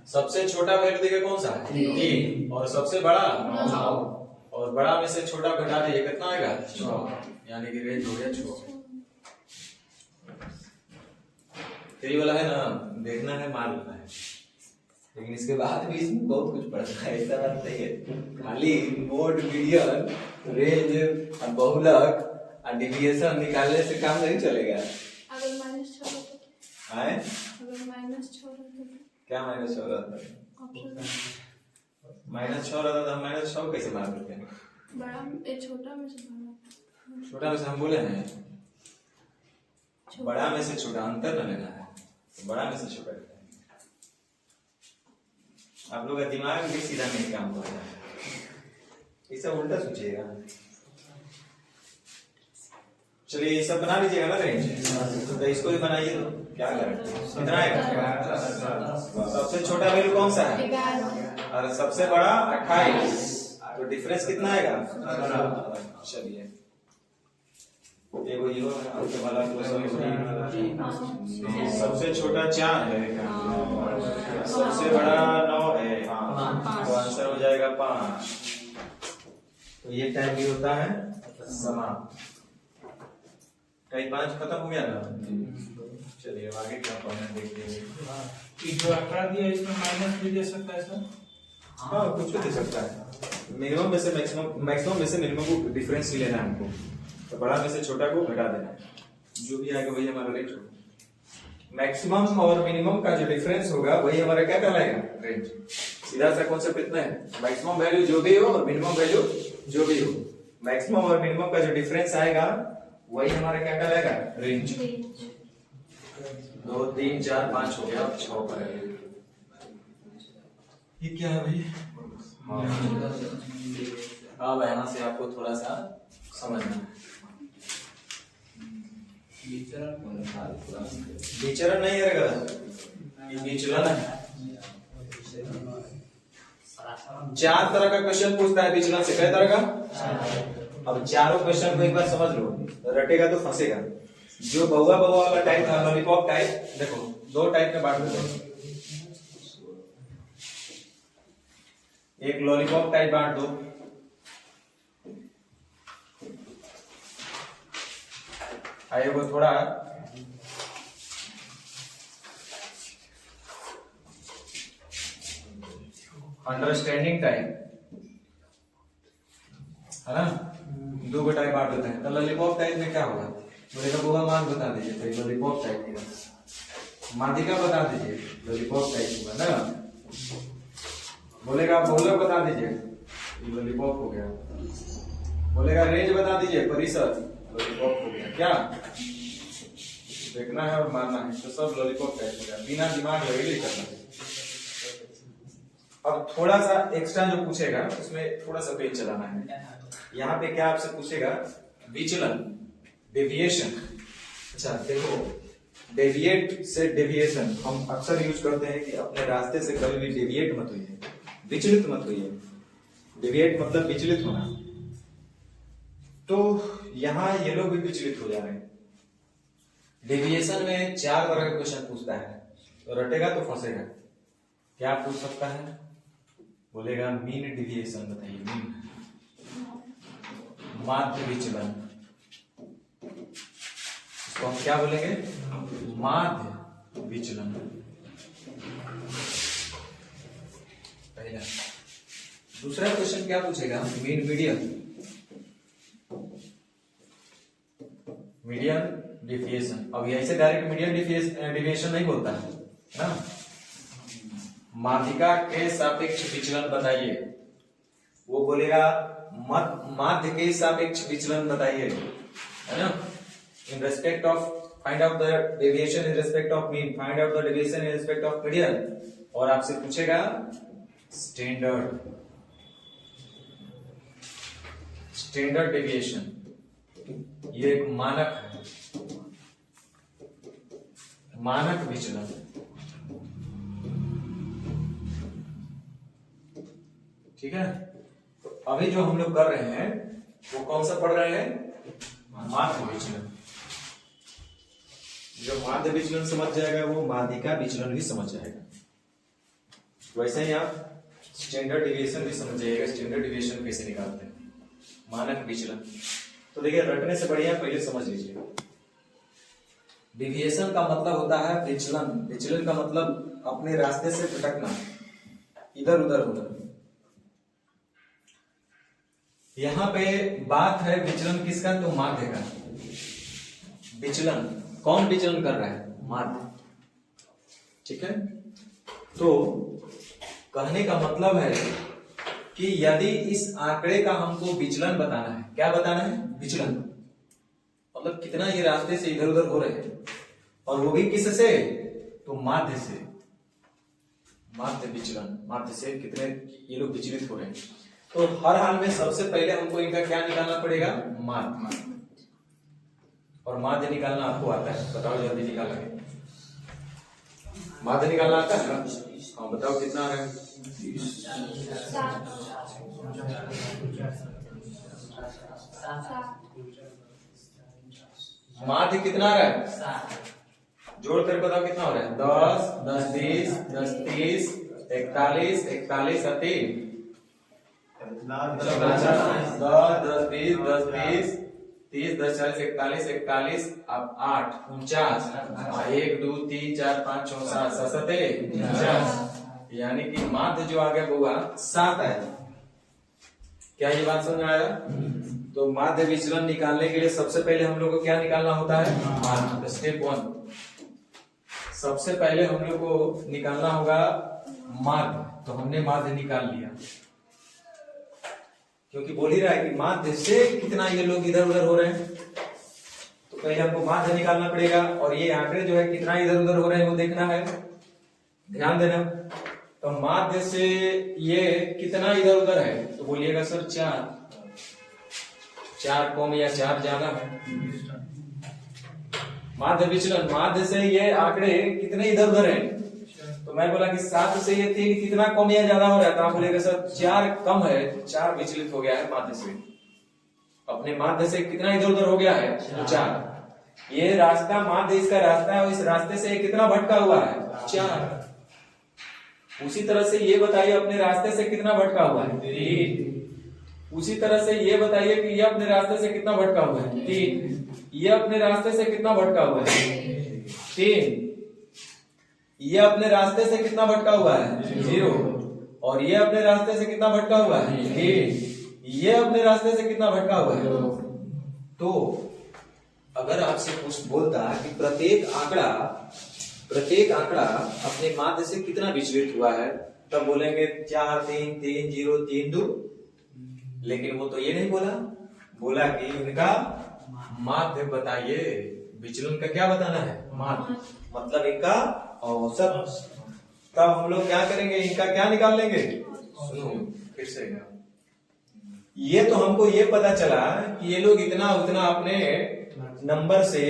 S1: सबसे छोटा वैल्यू देखिए कौन सा है, 3, और सबसे बड़ा 9, और बड़ा में से छोटा घटा दीजिए कितना आएगा, 6, यानी कि रेंज हो गया 6। यही वाला है ना, देखना है मार लेना है, लेकिन इसके बाद भी इसमें बहुत कुछ पड़ता है, ऐसा बात नहीं है। खाली मोड, मीडियन, रेंज, बहुलक और डेविएशन निकालने से काम नहीं चलेगा।
S3: अगर -6 हो तो
S1: आए
S3: अगर -6 रहता तो
S1: क्या -6 रहता है?
S3: ऑप्शन
S1: -6 रहता तो हम -6 कैसे मार देते हैं?
S3: बड़ा छोटा में से बड़ा
S1: छोटा में से हम बोले हैं
S3: छोटा।
S1: बड़ा में से छोटा अंतर न लेना है, तो बड़ा में से छोटा लेना है। आप लोग का दिमाग भी सीधा नहीं काम कर रहा है, इसे उल्टा सोचिएगा। चलिए ये सब बना लीजिएगा ना रेंज, तो इसको भी बनाइए। तो क्या करें, कितना आएगा? सबसे छोटा वैल्यू कौन सा है?
S3: 11
S1: और सबसे बड़ा 28, तो डिफरेंस कितना आएगा? चलिए एगो ये आपके वाला सबसे छोटा 4 है, सबसे बड़ा 9 है, तो आंसर हो जाएगा 5। तो ये टाइप भी होता है समाप्त। टाइप 5 खत्म हो गया ना। चलिए अब आगे क्या पढ़ना है देखते हैं।
S4: कि जो 18 दिया इसमें माइनस भी दे सकता है सर?
S1: हाँ कुछ भी दे सकता है। मिनिमम में से मैक्सिमम, मैक्सिमम में से मिनिमम को डिफरेंस ही लेना है हमको, तो बड़ा में से छोटा को घटा देना है, जो भी आएगा वही हमारा रेंज होगा। मैक्सिमम और मिनिमम का जो डिफरेंस होगा वही हमारा क्या कहलाएगा? रेंज। सीधा सा कॉन्सेप्ट इतना है, मैक्सिमम वैल्यू जो भी हो और मिनिमम वैल्यू जो भी हो, मैक्सिमम और मिनिमम का जो डिफरेंस आएगा वही हमारा क्या कहलाएगा? रेंज। 2 3 4 5 हो गया, 6 पर है। ये क्या है भाई? अब यहाँ से आपको थोड़ा सा समझना है। विचरण नहीं है, विचलन है। 4 तरह का क्वेश्चन पूछता है विचलन से। कई तरह का? अब चारों क्वेश्चन को एक बार समझ लो, रटेगा तो फंसेगा। जो बउआ बउआ वाला टाइप था, लॉलीपॉप टाइप, देखो 2 टाइप में बांट दो। एक लॉलीपॉप टाइप बांट दो, आइए वो थोड़ा अंडरस्टैंडिंग टाइप है ना। 2 टाइप बांट देते हैं। तो लॉलीपॉप टाइप में क्या होगा? बोलेगा बुआ मान बता दीजिए, तो लॉलीपॉप टाइप की माध्यिका बता दीजिए, लॉलीपॉप टाइप होगा ना। बोलेगा बहुलक बता दीजिए, लॉलीपॉप हो गया। बोलेगा रेंज बता दीजिए, परिसर, लॉलीपॉप हो गया। क्या देखना है और मानना है, तो सब लॉलीपॉप टाइप हो गया, बिना दिमाग लगे ही करना है। अब थोड़ा सा एक्स्ट्रा जो पूछेगा उसमें थोड़ा सा पेज चलाना है। यहाँ पे क्या आपसे पूछेगा? विचलन, डेविएशन। अच्छा देखो, डेविएट से डेविएशन हम अक्सर यूज करते हैं कि अपने रास्ते से कभी भी डेविएट मत होइए, विचलित मत होइए। डेविएट मतलब विचलित होना। तो यहाँ ये लोग भी विचलित हो जा रहे हैं। डेविएशन में 4 तरह के क्वेश्चन पूछता है, तो रटेगा तो फंसेगा। क्या पूछ सकता है? बोलेगा मीन डेविएशन बताइए, मीन माध्य विचलन। इसको हम क्या बोलेंगे? माध्य विचलन। पहला। दूसरा क्वेश्चन क्या पूछेगा? Mean median, median deviation. अब ऐसे डायरेक्ट मीडियन डिविएशन नहीं बोलता है ना। माध्यिका के सापेक्ष विचलन बताइए, वो बोलेगा माध्य के सापेक्ष विचलन बताइए, है ना। In respect of find out the deviation in respect of mean, find out the deviation in respect of median. और आपसे पूछेगा स्टैंडर्ड, स्टैंडर्ड डेविएशन, ये एक मानक है, मानक विचलन। ठीक है। तो अभी जो हम लोग कर रहे हैं वो कौन सा पढ़ रहे हैं? माध्य विचलन। जो माध्य विचलन समझ जाएगा वो माध्यिका विचलन भी समझ जाएगा। वैसे ही आप स्टैंडर्ड डिविएशन भी समझ जाइएगा, स्टैंडर्ड डिविएशन कैसे निकालते हैं, मानक विचलन। तो देखिए रटने से बढ़िया पहले समझ लीजिए। डिविएशन का मतलब होता है विचलन। विचलन का मतलब अपने रास्ते से भटकना, इधर उधर होना। यहां पे बात है विचलन किसका? तो माध्य का। विचलन कौन विचलन कर रहा है? माध्य। ठीक है। तो कहने का मतलब है कि यदि इस आंकड़े का हमको विचलन बताना है, क्या बताना है? विचलन, मतलब कितना ये रास्ते से इधर उधर हो रहे हैं, और वो भी किससे? तो माध्य से, माध्य विचलन, माध्य से कितने ये लोग विचलित हो रहे हैं। तो हर हाल में सबसे पहले हमको इनका क्या निकालना पड़ेगा? माध्य। और माध्य निकालना आपको आता है? बताओ जल्दी निकालेंगे। माध्य निकालना आता है? हाँ बताओ कितना आ रहा है?
S3: 7।
S1: माध्य कितना आ रहा है? जोड़ कर बताओ कितना हो रहा है? 10, 10 20, 10 30, 41, 41 और 3 10, 10 20, 10 20, 30, 10 40, 41, 41 अब 8 49, 1 2 3 4 5 6 7 7 49, यानी कि माध्य जो आ गया बुआ 7 आया। क्या ये बात समझ में आया? तो माध्य विचलन निकालने के लिए सबसे पहले हम लोग को क्या निकालना होता है? माध्य। स्टेप 1, सबसे पहले हम लोग को निकालना होगा माध्य। तो हमने माध्य निकाल लिया, क्योंकि बोल ही रहा है कि माध्य से कितना ये लोग इधर उधर हो रहे हैं। तो पहले हमको माध्य निकालना पड़ेगा, और ये आंकड़े जो है कितना इधर उधर हो रहे हैं वो देखना है, ध्यान देना। तो माध्य से ये कितना इधर उधर है? तो बोलिएगा सर 4 कम या 4 ज्यादा है। माध्य विचलन, माध्य से ये आंकड़े कितने इधर उधर हैं? तो मैं बोला कि 7 से ये 3 कितना कम या ज्यादा हो रहा है? तो आप बोलेगा सर 4 कम है, 4 विचलित हो गया है माध्य से। अपने माध्य से कितना इधर उधर हो गया है? 4। ये रास्ता माध्य इसका रास्ता है, और इस रास्ते से कितना भटका हुआ है? 4। उसी तरह से ये बताइए अपने रास्ते से कितना भटका हुआ है? 3। उसी तरह से ये बताइए कि ये अपने रास्ते से कितना भटका हुआ है? 3। ये अपने रास्ते से कितना भटका हुआ है? 3। ये अपने रास्ते से कितना भटका हुआ है? 0। और ये अपने रास्ते से कितना भटका हुआ है? 3। ये अपने रास्ते से कितना भटका हुआ है? तो अगर आपसे कुछ बोलता कि प्रत्येक आंकड़ा अपने माध्य से कितना विचलित हुआ है, तब बोलेंगे 4 3 3 0 3 2। लेकिन वो तो ये नहीं बोला, बोला कि इनका माध्य बताइए। विचलन का क्या बताना है? माध्य, मतलब इनका औसत। तब हम लोग क्या करेंगे? इनका क्या निकाल लेंगे? सुनो फिर से। ये तो हमको ये पता चला कि ये लोग इतना उतना अपने नंबर से,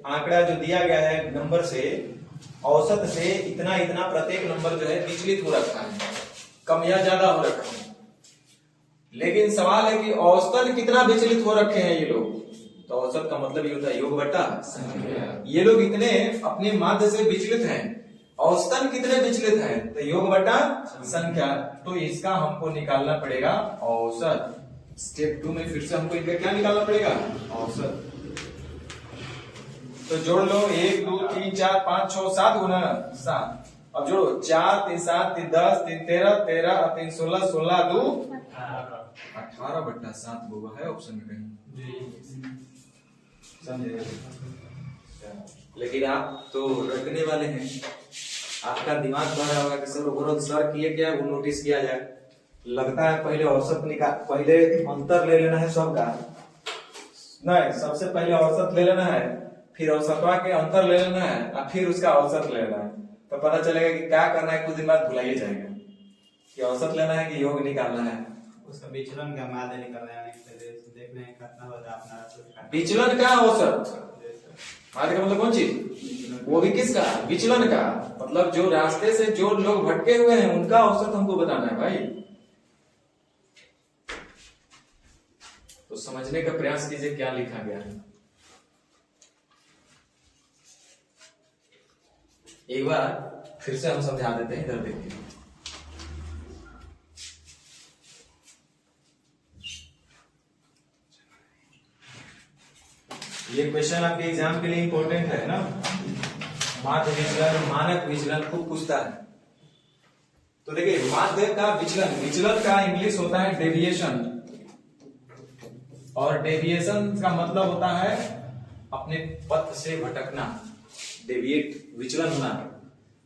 S1: आंकड़ा जो दिया गया है नंबर से, औसत से इतना इतना प्रत्येक नंबर जो है विचलित हो रखा है, कम या ज्यादा हो रखा है। लेकिन सवाल है कि औसतन कितना विचलित हो रखे हैं ये लोग? तो औसत का मतलब ये होता है योग बटा संख्या। ये लोग इतने अपने माध्य से विचलित हैं, औसतन कितने विचलित हैं? तो योग बटा संख्या। तो इसका हमको निकालना पड़ेगा औसत। स्टेप 2 में फिर से हमको इनका क्या निकालना पड़ेगा? औसत। तो जोड़ लो, 1 2 3 4 5 6 7 गुना 7। अब जोड़ो, 4 3 7 3 10 3 13 13 और 3 16 16 2 18 बट्टा 7 बोगा है ऑप्शन में कहीं, समझे? लेकिन आप तो रखने वाले हैं, आपका दिमाग भरा होगा कि सर ओवरऑल सर किए क्या वो नोटिस किया जाए। लगता है पहले औसत निकाल, पहले अंतर ले लेना है सबका, नहीं सबसे पहले औसत ले लेना है, फिर औसतवा के अंतर ले लेना है, और फिर उसका औसत ले लेना है। तो पता चलेगा कि क्या करना है, कुछ दिन बाद भुलाइए जाएगा कि औसत लेना है कि योग निकालना है।
S2: उसका विचलन का माध्य निकालना है, देखना है कितना होता है अपना
S1: विचलन का औसत, माध्य का मतलब कौन चीज? वो भी किसका? विचलन का। मतलब जो रास्ते से जो लोग भटके हुए हैं उनका औसत हमको बताना है भाई। तो समझने का प्रयास कीजिए क्या लिखा गया है। एक बार फिर से हम समझा देते हैं, इधर देखिए। ये क्वेश्चन आपके एग्जाम के लिए इंपॉर्टेंट है ना। माध्य विचलन, मानक विचलन खूब पूछता है। तो देखिए माध्य का विचलन, विचलन का इंग्लिश होता है डेविएशन, और डेविएशन का मतलब होता है अपने पथ से भटकना, डेविएट विचलन होना।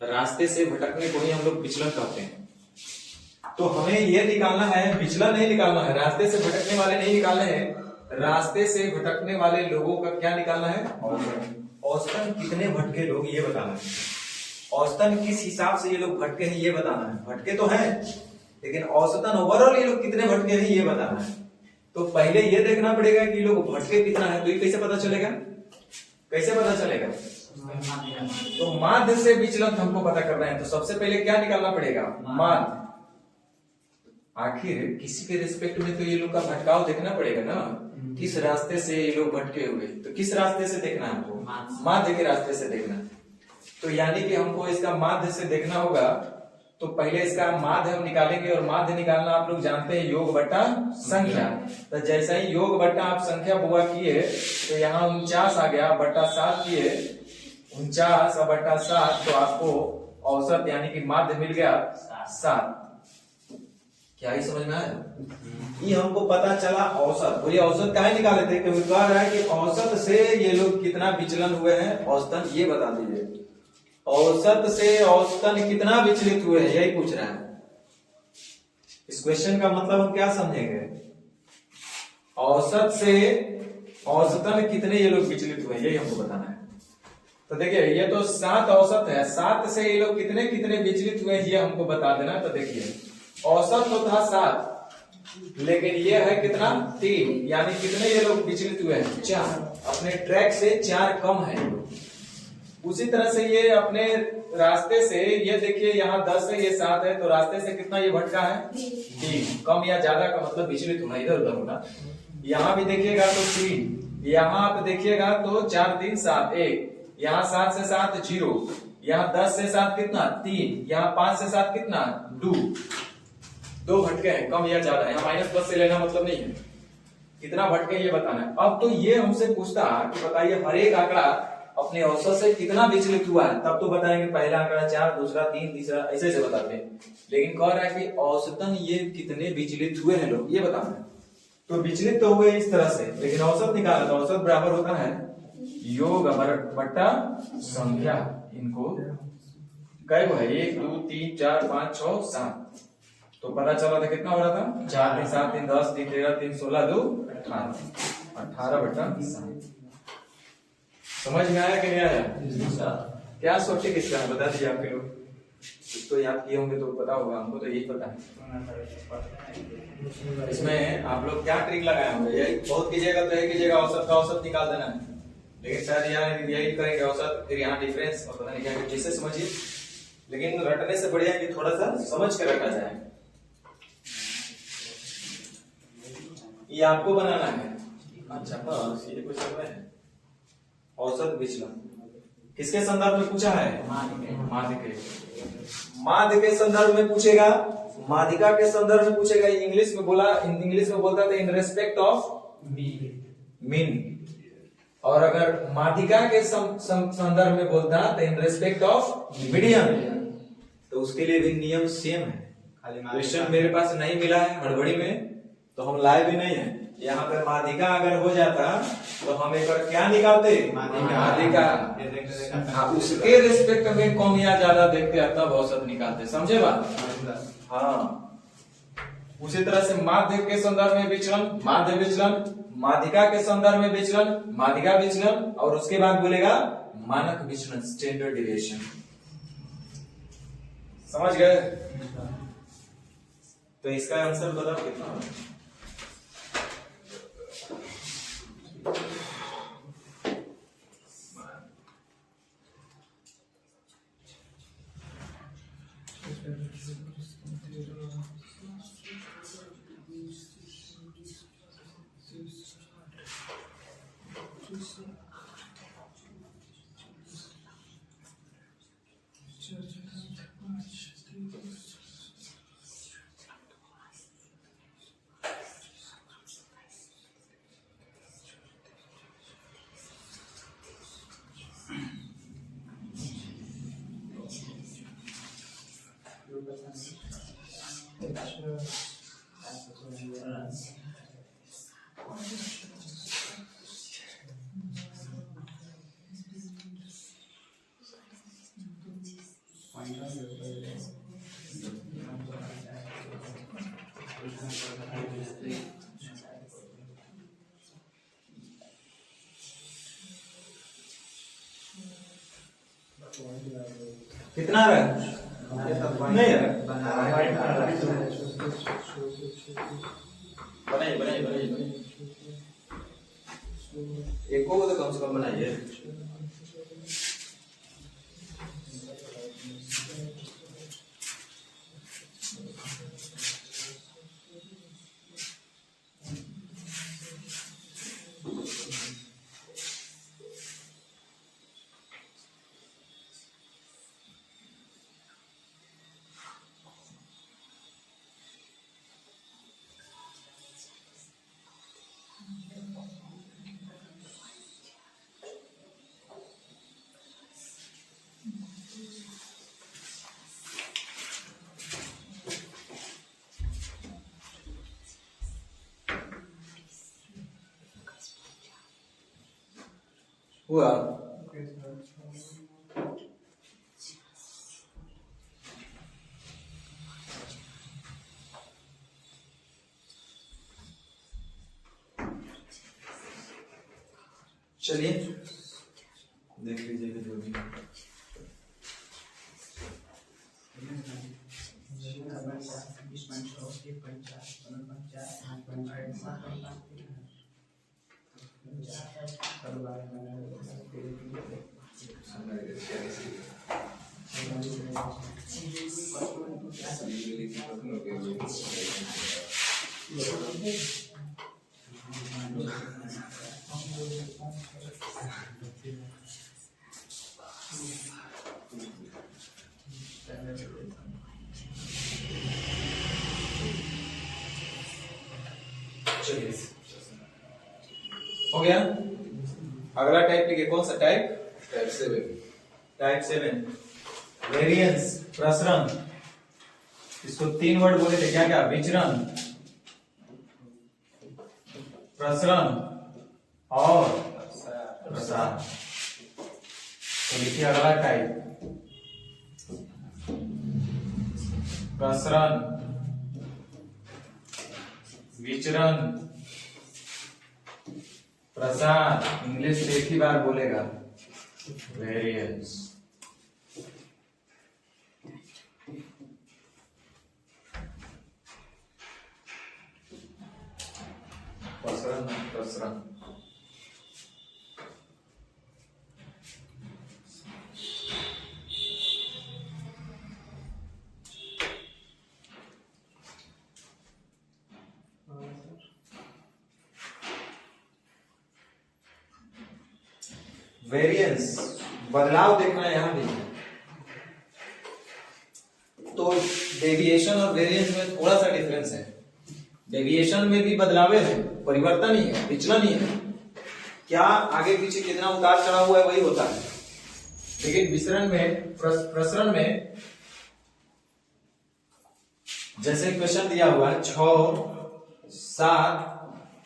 S1: रास्ते से भटकने को ही हम लोग विचलन कहते हैं। तो हमें ये निकालना है, विचलन नहीं निकालना है, रास्ते से भटकने वाले नहीं निकालने हैं, रास्ते से भटकने वाले लोगों का क्या निकालना है? औसतन कितने भटके लोग ये बताना है। औसतन किस हिसाब से ये लोग भटके हैं ये बताना है। भटके तो हैं लेकिन औसतन ओवरऑल ये लोग कितने भटके हैं ये बताना है। तो पहले ये देखना पड़ेगा कि लोग भटके कितना है। तो ये कैसे पता चलेगा? कैसे पता चलेगा? तो माध्य से विचलन हमको पता करना है। तो सबसे पहले क्या निकालना पड़ेगा? माध्य। आखिर किसी के रिस्पेक्ट में तो ये लोग का भटकाव देखना पड़ेगा ना, किस रास्ते से ये लोग भटके हुए। तो किस रास्ते से देखना है हमको? माध्य के रास्ते से देखना है। तो यानी कि हमको इसका माध्य से देखना होगा। तो पहले इसका माध्य हम निकालेंगे, और माध्य निकालना आप लोग जानते हैं योग बट्टा संख्या। तो जैसा ही योग बट्टा आप संख्या बुआ किए तो यहाँ 49 आ गया, बट्टा 7 किए 49 और बट्टा 7, तो आपको औसत यानी कि माध्य मिल गया 7। क्या ही समझ में आया? ये हमको पता चला औसत। बोलिए औसत काहे निकाले थे? क्योंकि कह रहा है कि औसत से ये लोग कितना विचलन हुए हैं, औसतन ये बता दीजिए। औसत से औसतन कितना विचलित हुए हैं यही पूछ रहा है। इस क्वेश्चन का मतलब हम क्या समझेंगे? औसत से औसतन कितने ये लोग विचलित हुए यही हमको बताना है। तो देखिए ये तो 7 औसत है, 7 से ये लोग कितने कितने विचलित हुए ये हमको बता देना। तो देखिए औसत तो था 7 लेकिन ये है कितना? 3, यानी कितने ये लोग विचलित हुए हैं? 4। अपने ट्रैक से 4 कम है। उसी तरह से ये अपने रास्ते से, ये देखिए यहाँ 10 है, ये 7 है, तो रास्ते से कितना ये भटका है? 3। कम या ज्यादा का मतलब विचलित होना, इधर उधर होना। यहाँ भी देखिएगा तो 3, यहाँ आप देखिएगा तो 4 3 7 1, यहाँ 7 से 7 0, यहाँ 10 से 7 कितना? 3, यहाँ 5 से 7 कितना? 2 भटके हैं, कम या ज्यादा। यहाँ माइनस प्लस से लेना मतलब नहीं है, कितना भटके ये बताना है। अब तो ये हमसे पूछता कि बताइए हर एक आंकड़ा अपने औसत से कितना विचलित हुआ है, तब तो बताएंगे पहला आंकड़ा 4, दूसरा 3, तीसरा ऐसे ऐसे बताते हैं। लेकिन कह रहा है कि औसतन ये कितने विचलित हुए हैं लोग ये बताना है। तो विचलित तो हुए इस तरह से, लेकिन औसत निकाला तो औसत बराबर होता है योग बट्टा संख्या। इनको कई वो है? 1 2 3 4 5 6 7। तो पता चला था कितना हो रहा था? 4 3 7 3 10 3 13 3 16 2 18, 18 बट्टा 7। समझ में आया कि नहीं आया? क्या सोचे किसका है बता दीजिए। आपके लोग कुछ तो याद किए होंगे तो पता होगा, हमको तो यही पता है। इसमें आप लोग क्या ट्रिक लगाए होंगे? यही बहुत कीजिएगा तो यही कीजिएगा, औसत का औसत निकाल देना है। लेकिन शायद यहाँ यही करेंगे औसत, फिर यहाँ डिफरेंस और पता नहीं क्या, जैसे समझिए। लेकिन रटने से बढ़िया कि थोड़ा सा समझ कर रखा जाए। ये आपको बनाना है। अच्छा हाँ, ये कुछ समय है। औसत विचलन किसके संदर्भ में पूछा है? माध्य के। माध्य के संदर्भ में पूछेगा, माध्यिका के संदर्भ में पूछेगा। इंग्लिश में बोला, इंग्लिश में बोलता था इन रेस्पेक्ट ऑफ मीन। और अगर माध्यिका के संदर्भ में बोलता तो इन रेस्पेक्ट ऑफ मीडियम। तो उसके लिए भी नियम सेम है। क्वेश्चन मेरे पास नहीं मिला है हड़बड़ी में, तो हम लाए भी नहीं है। यहाँ पे माध्यिका अगर हो जाता तो हम एक बार क्या निकालते? माध्यिका। हाँ, उसके रिस्पेक्ट में कम या ज्यादा देखते तब औसत निकालते। समझे बात? हाँ, उसी तरह से माध्य के संदर्भ में विचलन, माध्य विचलन, माध्यिका के संदर्भ में विचलन, माध्यिका विचलन, और उसके बाद बोलेगा मानक विचलन, स्टैंडर्ड डिविएशन। समझ गए? तो इसका आंसर बताओ कितना है? कितना आ रहा है? नहीं है। बनाइए। एक को तो कम से कम बनाइए। हुआ? चलिए देख लीजिएगा जो भी। चलिए हो गया। अगला टाइप लिखिए, कौन सा टाइप? टाइप 7 वेरिएंस, प्रसरण। इसको 3 वर्ड बोले थे, क्या क्या? विचरण, प्रसरण और प्रसार। तो लिखिए अगला टाइप, प्रसरण, विचरण, प्रसार। इंग्लिश में एक ही बार बोलेगा, वेरिएंस। प्रसरण, प्रसरण। वेरिएंस, बदलाव देखना है यहां भी। तो डेविएशन और वेरिएंस में थोड़ा सा डिफरेंस है। डेविएशन में भी बदलाव है, परिवर्तन ही है, विचलन ही है। क्या आगे पीछे कितना उतार चढ़ाव हुआ है वही होता है। लेकिन विचरण में, प्रसरण में, जैसे क्वेश्चन दिया हुआ है 6, 7,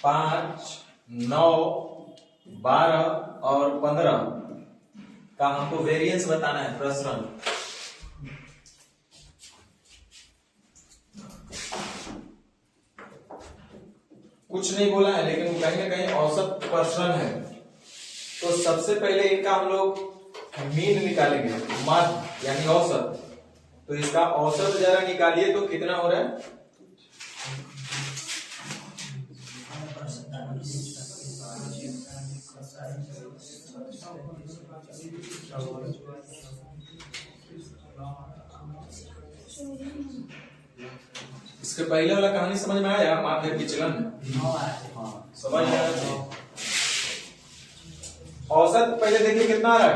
S1: 5, 9, 12 और 15 का हमको वेरिएंस बताना है, प्रसरण। कुछ नहीं बोला है, लेकिन वो कहीं ना कहीं औसत प्रसरण है। तो सबसे पहले इनका हम लोग मीन निकालेंगे, माध्य यानी औसत। तो इसका औसत जरा निकालिए, तो कितना हो रहा है? इसके पहले वाला कहानी समझ में आया? माध्य विचलन समझ में आया? औसत पहले देखिए कितना आ रहा है।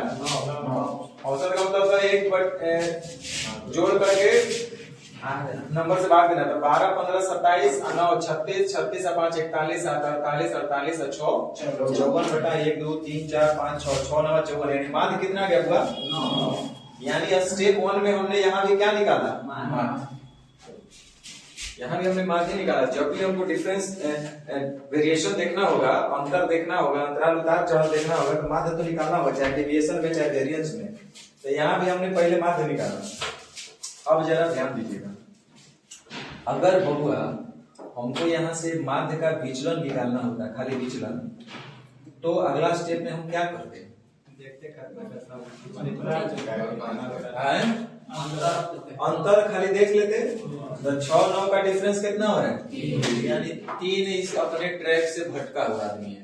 S1: औसत का मतलब होता है 1 जोड़ करके नंबर से भाग देना। तो 12, 15, 27, 9, 36, 36, 5, 41, 48, 48, 6, 54 बटा 1, 2, 3, 4, 5, 6, 6 9 54। यानी माध्य कितना गया हुआ? 9। यानी स्टेप 1 में हमने यहाँ भी क्या निकाला? माध्य। यहाँ भी हमने माध्य निकाला। जब भी हमको डिफरेंस वेरिएशन देखना होगा, अंतर देखना होगा, अंतराल उतार चढ़ाव देखना होगा, तो माध्य तो निकालना होगा, चाहे डेविएशन में चाहे वेरिएंस में। तो यहाँ भी हमने पहले माध्य निकाला। अब जरा ध्यान दीजिएगा, अगर बहुआ हमको यहाँ से माध्य का विचलन निकालना होता, खाली विचलन, तो अगला स्टेप में हम क्या करते?
S2: देखते करना
S1: हैं? अंतर खाली देख लेते तो 6-9 का डिफरेंस कितना हो रहा है, यानी 3 इस अपने ट्रैक से भटका हुआ आदमी है।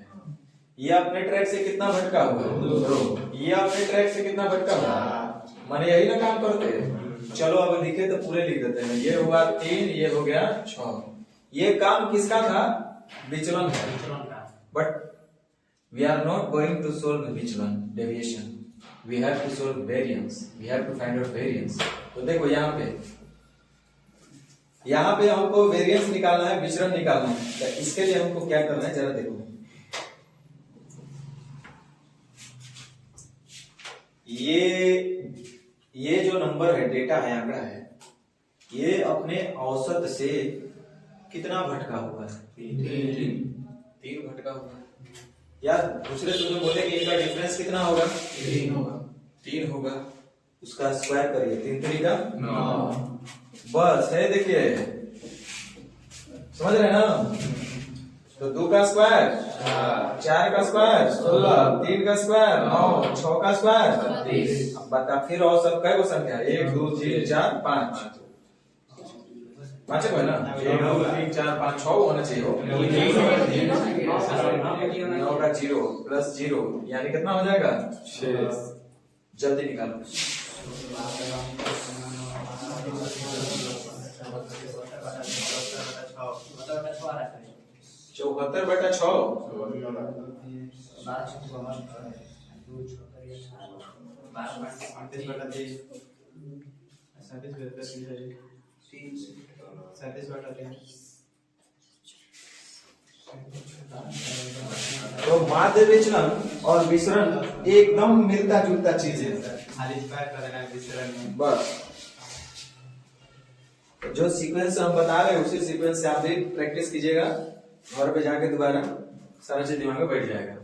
S1: ये अपने ट्रैक से कितना भटका हुआ है, 2। ये अपने ट्रैक से कितना भटका हुआ है, माने यही ना काम करते हैं। चलो अब लिखे तो पूरे लिख देते हैं। ये हुआ 3, ये हो गया 6। ये काम किसका था, विचलन का। But we are not going to solve विचलन deviation, we have to solve variance, we have to find out variance. तो देखो यहाँ पे हमको वेरिएंस निकालना है, विचलन निकालना है। तो इसके लिए हमको क्या करना है जरा देखो। ये जो नंबर है, डेटा है, आंकड़ा है, ये अपने औसत से कितना भटका हुआ है, 3 भटका हुआ है। यार दूसरे शब्द बोले कि इनका डिफरेंस कितना होगा, 3 होगा। उसका स्क्वायर करिए, 3 3 का 9 बस है। देखिए समझ रहे हैं ना। तो 2 का स्क्वायर 4 का स्क्वायर 16, 3 का स्क्वायर 9, 6 का स्क्वायर 30। अब बता फिर और सब कै गो संख्या, 1 2 3 4 5 पांच को है ना, 1 2 3 4 5 6 होना चाहिए हो। 9 का 0 प्लस 0 यानी कितना हो जाएगा, 6। जल्दी निकालो। 74/6 तो माध्य विचलन और विसरण एकदम मिलता जुलता चीज है।
S2: खाली स्क्वायर कर देना है विचलन में।
S1: बस जो सीक्वेंस हम बता रहे हैं उसी सीक्वेंस से आप भी प्रैक्टिस कीजिएगा, घर पे जाके दोबारा सारा चीज दिमाग में बैठ जाएगा।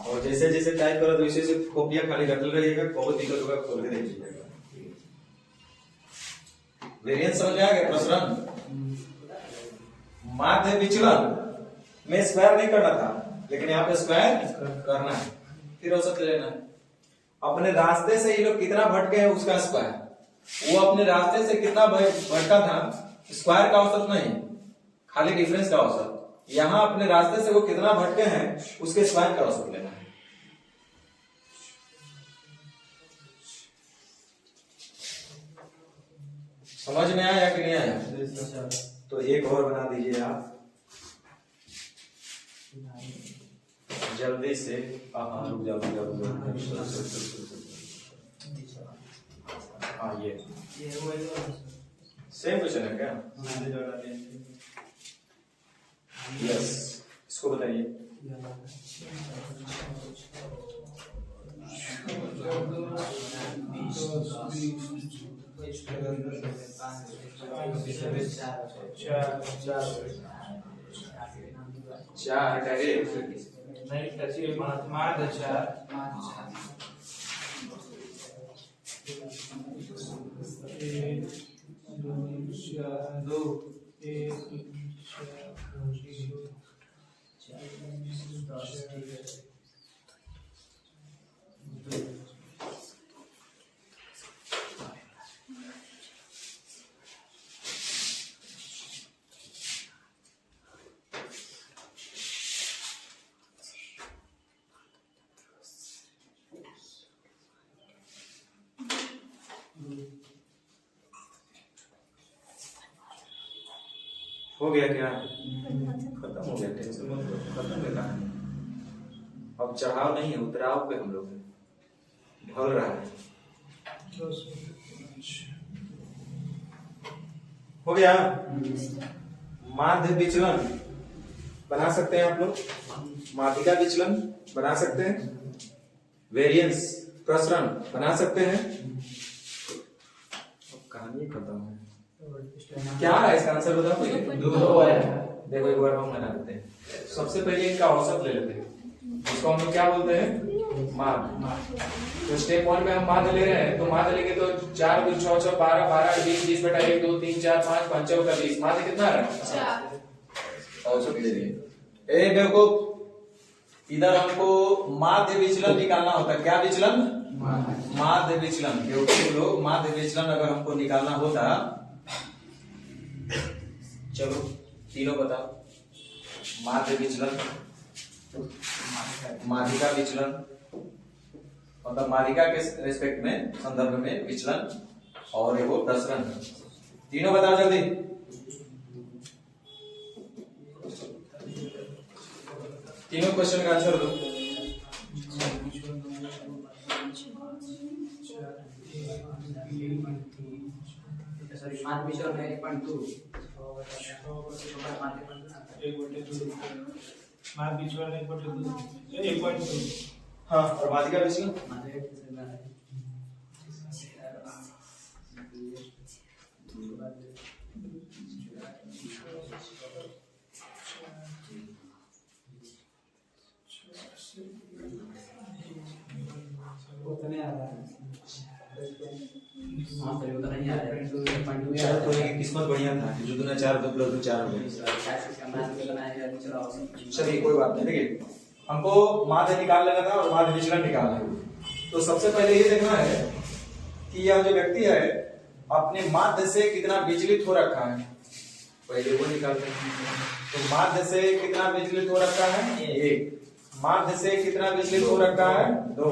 S1: और जैसे जैसे टाइप करो तो वैसे वैसे कॉपियां खाली रटल रहिएगा, बहुत दिक्कत होगा, खोल के देख लीजिएगा। वेरिएंस समझ में आ गया, प्रसरण माध्य विचलन में स्क्वायर नहीं करना था, लेकिन यहाँ पे स्क्वायर करना है, फिर औसत ले लेना है। अपने रास्ते से ये लोग कितना भटके हैं उसका स्क्वायर, वो अपने रास्ते से कितना भटका था, स्क्वायर का औसत नहीं, खाली डिफरेंस का औसत। यहाँ अपने रास्ते से वो कितना भटके हैं उसके स्क्वायर का औसत लेना है। समझ में आया कि नहीं आया? तो एक और बना दीजिए आप जल्दी से। रुक जाओ हाँ, ये सेम क्वेश्चन है क्या? यस, इसको बताइए। चार का एक
S4: नहीं टचिए मार 4 2 1
S1: हो गया क्या? खत्म हो गया, टेंशन मत लो, खत्म है कहानी। अब चढ़ाव नहीं है, उतराव पे हम लोग हैं, ढल रहा है। हो गया। माध्य विचलन बना सकते हैं आप लोग, माध्यिका विचलन बना सकते हैं, वेरिएंस प्रसरण बना सकते हैं। कहानी खत्म है। क्या है इसका आंसर बताओ कोई? 2 है। देखो एक बार हम बना देते हैं। सबसे पहले इनका औसत ले लेते हैं, इसको हम लोग क्या बोलते हैं? माध्य। तो स्टेप 1 पे हम माध्य ले रहे हैं, तो माध्य लेंगे तो 4 2 6 6 12 12 20 20 बटा 1 2 3 4 5 5 4 का 20। माध्य कितना है? 4। औसत ले लिए। ए बेवकूफ, इधर हमको माध्य विचलन निकालना होता है। क्या विचलन? माध्य विचलन। क्योंकि लोग माध्य विचलन अगर हमको निकालना होता, चलो तीनों बताओ। माध्य विचलन, माध्यिका विचलन, मतलब माध्यिका के रेस्पेक्ट में, संदर्भ में विचलन, और एगो प्रसरण। तीनों बताओ जल्दी। तीनों क्वेश्चन का आंसर दो।
S2: सॉरी माध्य विचलन है 1.2
S4: माध्य विचलन 1.2
S1: हाँ, और माध्यिका विचलन
S2: उतने आ रहा है। हाँ सर उतना नहीं आ रहा है। 1.2
S1: चलो तो ये किस्मत बढ़िया था कि जो दुना 4 2 प्लस 2 4 हो गया। चलिए कोई बात नहीं। देखिए हमको माध्य निकाल लेना था और माध्य विचलन निकालना है। तो सबसे पहले ये देखना है कि यह जो व्यक्ति है अपने माध्य से कितना विचलित हो रखा है, पहले वो निकालते हैं। तो माध्य से कितना विचलित हो रखा है? 1। माध्य से कितना विचलित हो रखा है? 2।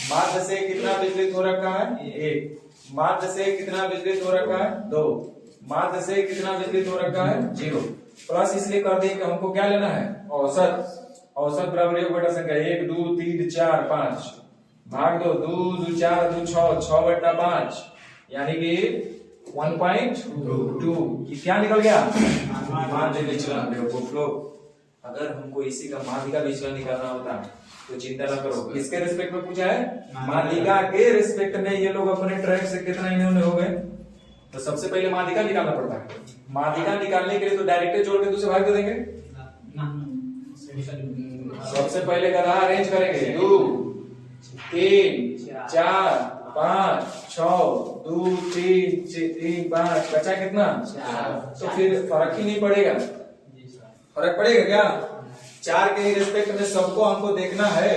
S1: माध्य से कितना विचलित हो रखा है? 1। माध्य से कितना विचलित हो रखा है? 2। माध्य से कितना विचलित हो रखा है? 0। प्लस इसलिए कर दें कि हमको क्या लेना है? औसत। औसत बराबर योग बटा संख्या 1 2 3 4 5 भाग 2 2 2 4 2 6 6 बटा 5 यानी कि 1.2। ये क्या निकल गया? माध्य विचलन। बेवकूफ लोग, अगर हमको इसी का माध्यिका विचलन निकालना होता तो चिंता न करो। किसके रिस्पेक्ट में पूछा है? माध्यिका के रिस्पेक्ट में। ये लोग अपने ट्रैक से कितना इन्होंने हो गए। तो सबसे पहले माध्यिका निकालना पड़ता है। माध्यिका निकालने के लिए तो डायरेक्ट जोड़ के दूसरे भाग दे देंगे। सबसे पहले गधा अरेंज करेंगे 2 3 4 5 6 2 3 3 5 बचा कितना? तो फिर फर्क ही नहीं पड़ेगा। फर्क पड़ेगा क्या? 4 के रिस्पेक्ट में सबको हमको देखना है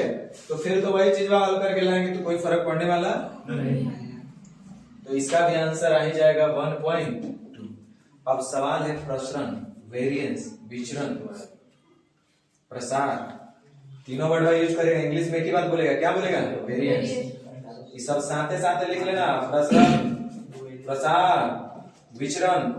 S1: तो फिर तो वही चीज हल करके लाएंगे तो कोई फर्क पड़ने वाला नहीं। तो इसका भी आंसर आ ही जाएगा 1.2। अब सवाल है प्रसरण, वेरिएंस, विचरण, प्रसार। तीनों वर्ड यूज करेगा। इंग्लिश में एक ही बात बोलेगा। क्या बोलेगा? वेरिएंस। ये सब साथे साथे लिख लेना। प्रसरण, प्रसार, विचरण।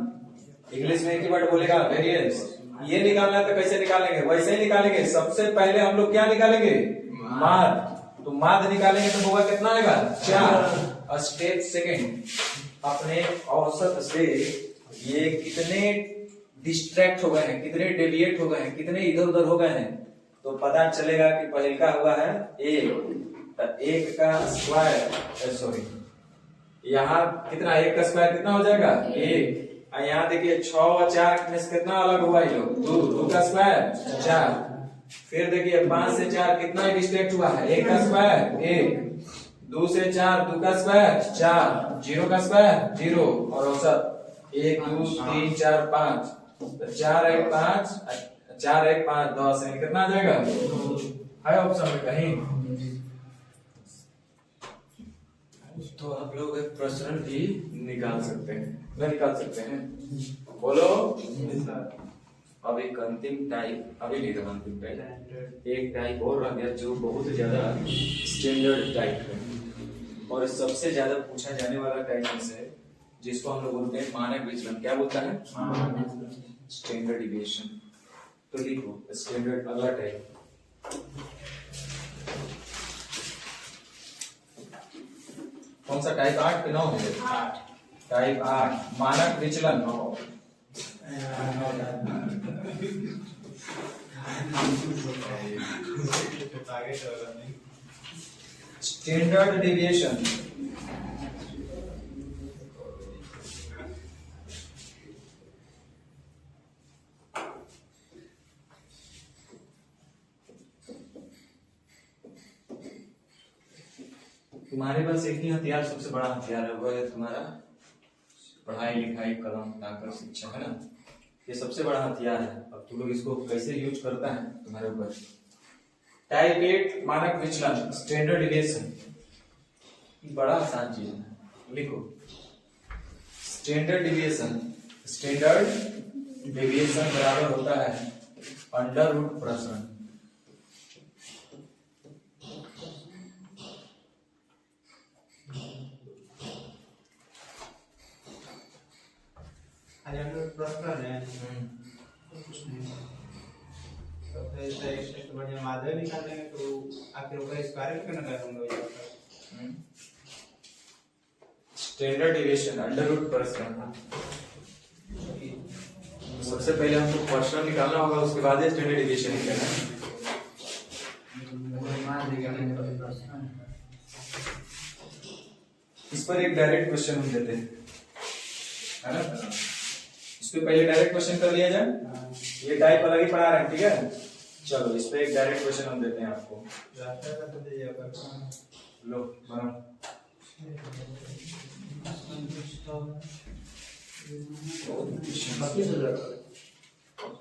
S1: इंग्लिश में एक ही वर्ड बोलेगा वेरिएंस। ये निकालना है तो कैसे निकालेंगे? वैसे ही निकालेंगे। सबसे पहले हम लोग क्या निकालेंगे? माध्य। तो माध्य निकालेंगे तो होगा कितना आएगा? 4। स्टेप सेकंड, अपने औसत से ये कितने डिस्ट्रैक्ट हो गए हैं, कितने डेविएट हो गए हैं, कितने इधर उधर हो गए हैं, तो पता चलेगा कि पहले का हुआ है 1। तो 1 का स्क्वायर, सॉरी यहाँ कितना? 1 का स्क्वायर कितना हो जाएगा? 1। यहाँ देखिए 6 और 4 में से कितना अलग हुआ? 2। 2 का स्क्वायर 4। फिर देखिए 5 से 4 कितना डिस्ट्रैक्ट हुआ है? 1 का स्क्वायर 1। 2 से 4 2 का स्क्वायर 4। 0 का स्क्वायर 0। और औसत 1 2 3 4 5। 4 1 5 4 1 5 10 है। कितना आ जाएगा? है ऑप्शन में कहीं? तो आप लोग प्रसरण भी निकाल सकते हैं, न निकाल सकते हैं? बोलो। अब एक अंतिम टाइप अभी नहीं रहा। अंतिम टाइप एक टाइप और रह गया जो बहुत ज्यादा स्टैंडर्ड टाइप है और सबसे ज्यादा पूछा जाने वाला टाइप में से, जिसको हम लोग बोलते हैं मानक विचलन। क्या बोलता है? Standard deviation. तो लिखो स्टैंडर्ड अगला टाइप। कौन सा टाइप? 8 के 9 है? टाइप 8 मानक विचलन। Standard deviation. तुम्हारे पास एक ही हथियार, सबसे बड़ा हथियार है, वो है तुम्हारा पढ़ाई लिखाई, कलम, ताकत, शिक्षा, है ना? ये सबसे बड़ा हथियार है। अब तुम लोग इसको कैसे यूज करता है तुम्हारे ऊपर। टाइप 8 मानक विचलन स्टैंडर्ड डिविएशन, बड़ा आसान चीज है, लिखो स्टैंडर्ड डिविएशन बराबर होता है अंडर रूट प्रसरण।
S2: प्रश्न है कुछ नहीं, तो फिर एक बढ़िया माध्य निकाल लेंगे तो आखिर ऊपर स्क्वायर क्यों ना करूंगा।
S1: स्टैंडर्ड डिविएशन अंडर रूट प्रसरण, सबसे पहले हमको प्रसरण निकालना होगा, उसके बाद ही स्टैंडर्ड डिविएशन निकालना है। इस पर एक डायरेक्ट क्वेश्चन हम देते हैं, है ना? इस पे पहले डायरेक्ट क्वेश्चन कर लिया जाए, ये टाइप अलग ही पढ़ा रहे हैं, ठीक है? चलो इस पे एक डायरेक्ट क्वेश्चन हम देते हैं आपको, लो बनाओ।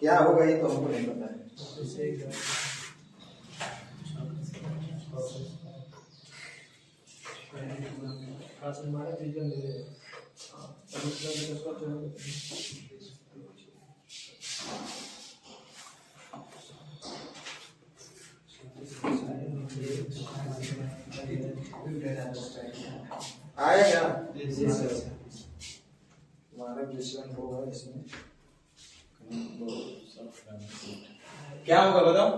S2: क्या होगा ये तो हमको नहीं पता है।
S1: आया क्या? मानक विचलन होगा इसमें, क्या होगा बताओ?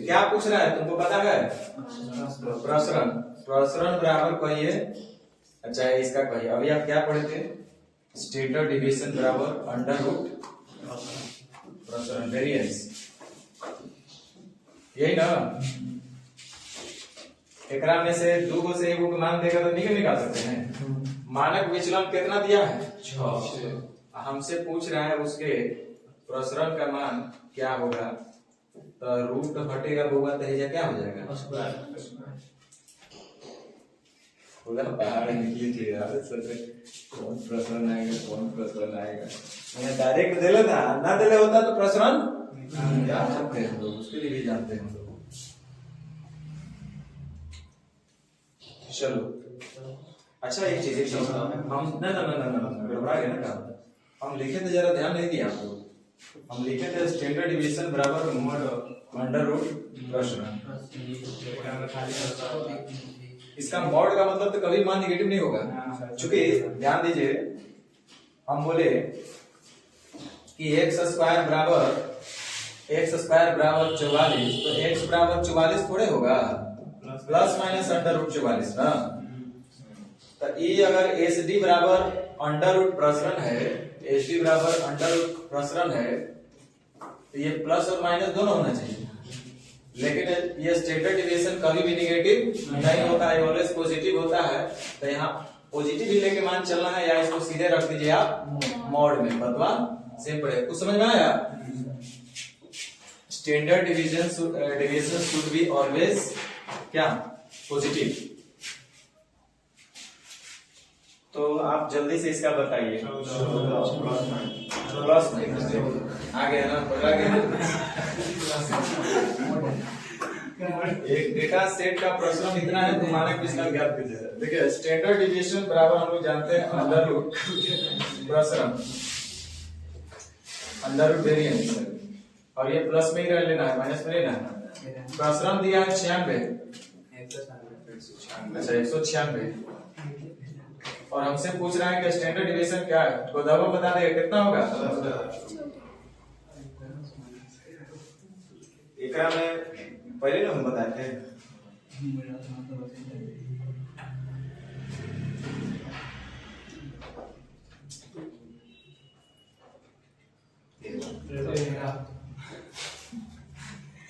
S1: क्या पूछ रहा है तुमको पता है? प्रसरण, प्रसरण बराबर कहिए, अच्छा इसका कहिए। अभी आप क्या पढ़े थे? स्टैंडर्ड डिविएशन बराबर अंडर रूट प्रसरण वेरिएंस, यही ना? एकरा में से दो को से एगो के मान देगा तो निकाल सकते हैं। मानक विचलन कितना दिया है? 6। हमसे पूछ रहा है उसके प्रसरण का मान क्या होगा, तो रूट हटेगा होगा तो क्या हो जाएगा? पूरा पहाड़ निकली थी यार, सोचे कौन प्रसरण आएगा कौन प्रसरण आएगा, मैं डायरेक्ट दे लेता, ना दे ले होता तो प्रसरण जानते हैं लोग, उसके लिए भी जानते हैं लोग। चलो अच्छा एक चीज हम ना गड़बड़ा गया ना काम, हम लिखे थे जरा ध्यान नहीं दिया आपको, हम लिखे थे स्टैंडर्ड डिविएशन बराबर अंडर रूट प्रसरण। इसका मॉड का मतलब तो कभी मान नेगेटिव नहीं होगा, चूंकि ध्यान दीजिए हम बोले कि एक्स स्क्वायर बराबर 44, तो एक्स बराबर 44 थोड़े होगा, प्लस माइनस अंडर रूट 44 ना। तो ये अगर एस डी बराबर अंडर रूट प्रसरण है, एस डी बराबर अंडर रूट प्रसरण है, तो ये प्लस और माइनस दोनों होना चाहिए, लेकिन ये स्टैंडर्ड डिविएशन कभी भी नेगेटिव नहीं होता है, ऑलवेज पॉजिटिव होता है। तो यहाँ पॉजिटिव ही लेके मान चलना है, या इसको सीधे रख दीजिए आप मॉड में, बतवा सेम पड़ेगा। कुछ समझ में आया? Standard deviation should be always क्या? पॉजिटिव। तो आप जल्दी से इसका बताइए, प्लस आ गया ना, पकड़ा गया। एक डेटा सेट का प्रसरण इतना है तो मानक विचलन ज्ञात कीजिए। देखिए स्टैंडर्ड डिविएशन बराबर हम लोग जानते हैं अंडर रूट प्रसरण, अंडर रूट वेरिएंस, और ये प्लस में ही रह लेना है, माइनस में नहीं रहना। प्रसरण दिया है 96, अच्छा 196, और हमसे पूछ रहा है कि स्टैंडर्ड डिविएशन क्या है, तो दबा बता देगा कितना होगा। एकरा में पहले ना हम बताए थे,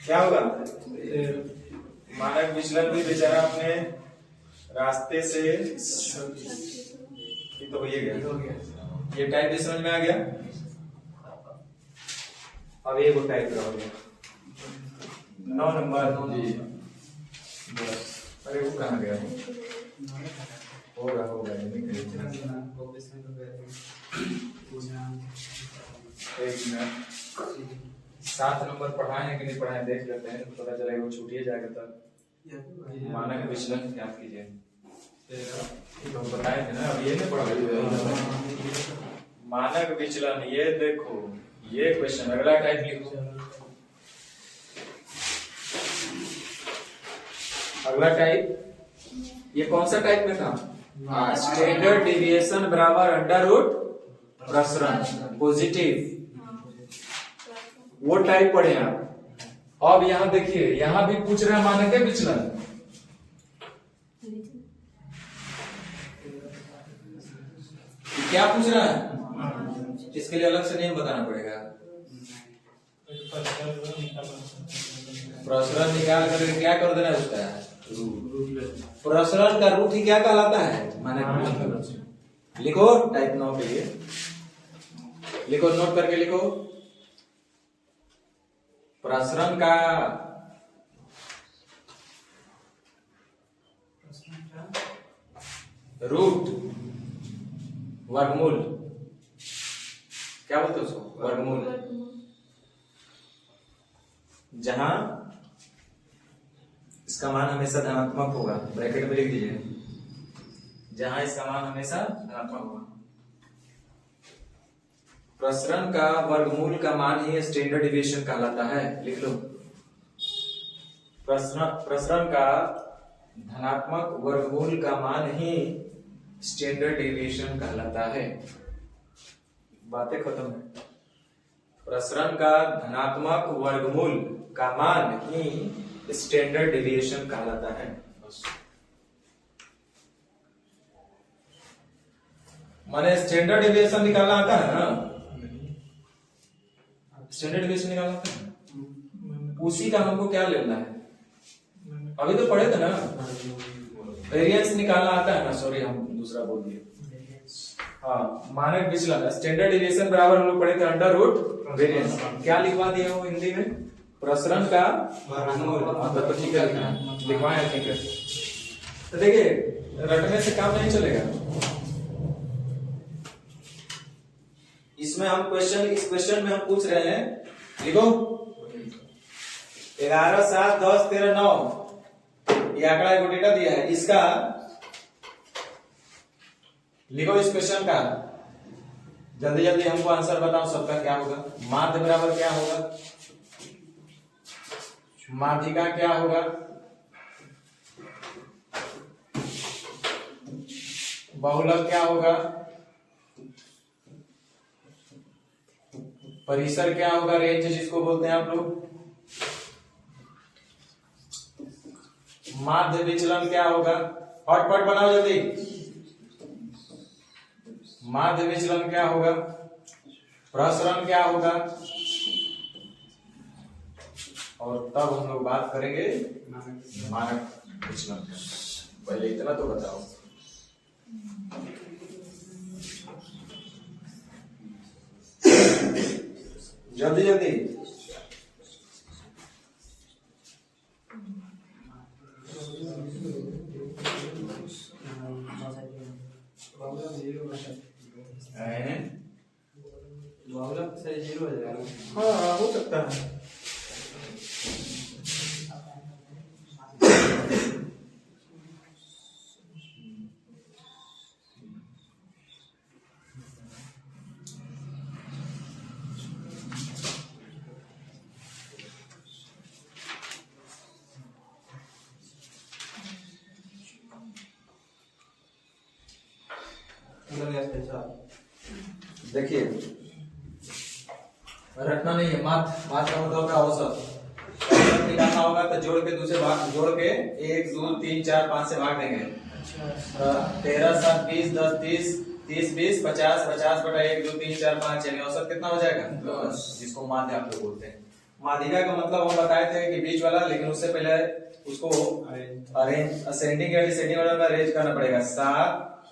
S1: क्या होगा? मानक विचलन भी बेचारा अपने रास्ते से तो हो गया, ये टाइप भी समझ में आ गया। अब ये वो टाइप रह गया 9 नंबर जी, अरे वो कहाँ गया? होगा एक मिनट, 7 नंबर पढ़ाए हैं कि नहीं पढ़ाए देख लेते हैं, तो पता चलेगा, वो छूटिए जाएगा तब। मानक विचलन ज्ञात कीजिए। तो बताए थे ना, अब ये नहीं पढ़ा। मानक विचलन, ये देखो ये क्वेश्चन, अगला टाइप लिखो। अगला टाइप, ये कौन सा टाइप में था? स्टैंडर्ड डिविएशन बराबर अंडर रूट प्रसरण पॉजिटिव, वो टाइप पढ़े आप। अब यहां देखिए, यहां भी पूछ रहे हैं मानक विचलन। क्या पूछ रहा है? इसके लिए अलग से नेम बताना पड़ेगा। प्रसरण निकाल करके क्या कर देना उसका? प्रसरण का रूट ही क्या कहलाता है? मानक। लिखो, टाइप 9 के लिए लिखो, नोट करके लिखो। प्रसरण का रूट वर्गमूल, क्या बोलते हैं उसको? वर्गमूल। जहां इसका मान हमेशा धनात्मक होगा, ब्रैकेट में लिख दीजिए, जहां इसका मान हमेशा धनात्मक होगा। प्रसरण का वर्गमूल का मान ही स्टैंडर्ड डिविएशन कहलाता है। लिख लो, प्रसरण का धनात्मक वर्गमूल का मान ही स्टैंडर्ड डिविएशन कहलाता है। बातें खत्म है। प्रसरण का धनात्मक वर्गमूल का मान ही स्टैंडर्ड डिविएशन कहलाता है। माने स्टैंडर्ड डिविएशन निकालना आता है ना? स्टैंडर्ड डिविएशन निकालना आता है, उसी का हमको क्या लेना है? अभी तो पढ़े थे ना, वेरिएंस निकालना आता है ना। सॉरी, हम दूसरा बोल दिए। हाँ, मानक विचलन, स्टैंडर्ड डिविएशन बराबर हम लोग पढ़े थे अंडर रूट वेरिएंस। क्या लिखवा दिया हो हिंदी में? प्रसरण का वर्गमूल। तो ठीक है, लिखवाएं, ठीक है। तो देखिए, रटने से काम नहीं चलेगा। इसमें हम क्वेश्चन, इस क्वेश्चन में हम पूछ रहे हैं, लिखो 11, 7, 10, 13, 9, ये आंकड़ा एक डेटा दिया है, इसका लिखो। इस क्वेश्चन का जल्दी जल्दी हमको आंसर बताओ, सबका क्या होगा? माध्य बराबर क्या होगा? माध्यिका क्या होगा? बहुलक क्या होगा? परिसर क्या होगा? रेंज जिसको बोलते हैं आप लोग। माध्य विचलन क्या होगा? फटफट बनाओ जल्दी। माध्य विचलन क्या होगा? प्रसरण क्या होगा? और तब हम लोग बात करेंगे मानक विचलन। पहले इतना तो बताओ। जल्दी जल्दी। हाँ, हो सकता है। देखिए, रटना नहीं है। मात का मतलब होगा औसत। औसत निकालना होगा तो जोड़ के दूसरे भाग, जोड़ के 1, 2, 3, 4, 5 से भाग देंगे। 13, 7, 20, 10, 30, 30, 20, 50, 50 बटा 1, 2, 3, 4, 5, यानी औसत कितना हो जाएगा? 10, जिसको माध्य आप लोग बोलते हैं। माध्यिका का मतलब हम बताए थे कि बीच वाला, लेकिन उससे पहले उसको अरेंज, असेंडिंग या डिसेंडिंग ऑर्डर में अरेंज करना पड़ेगा। 7,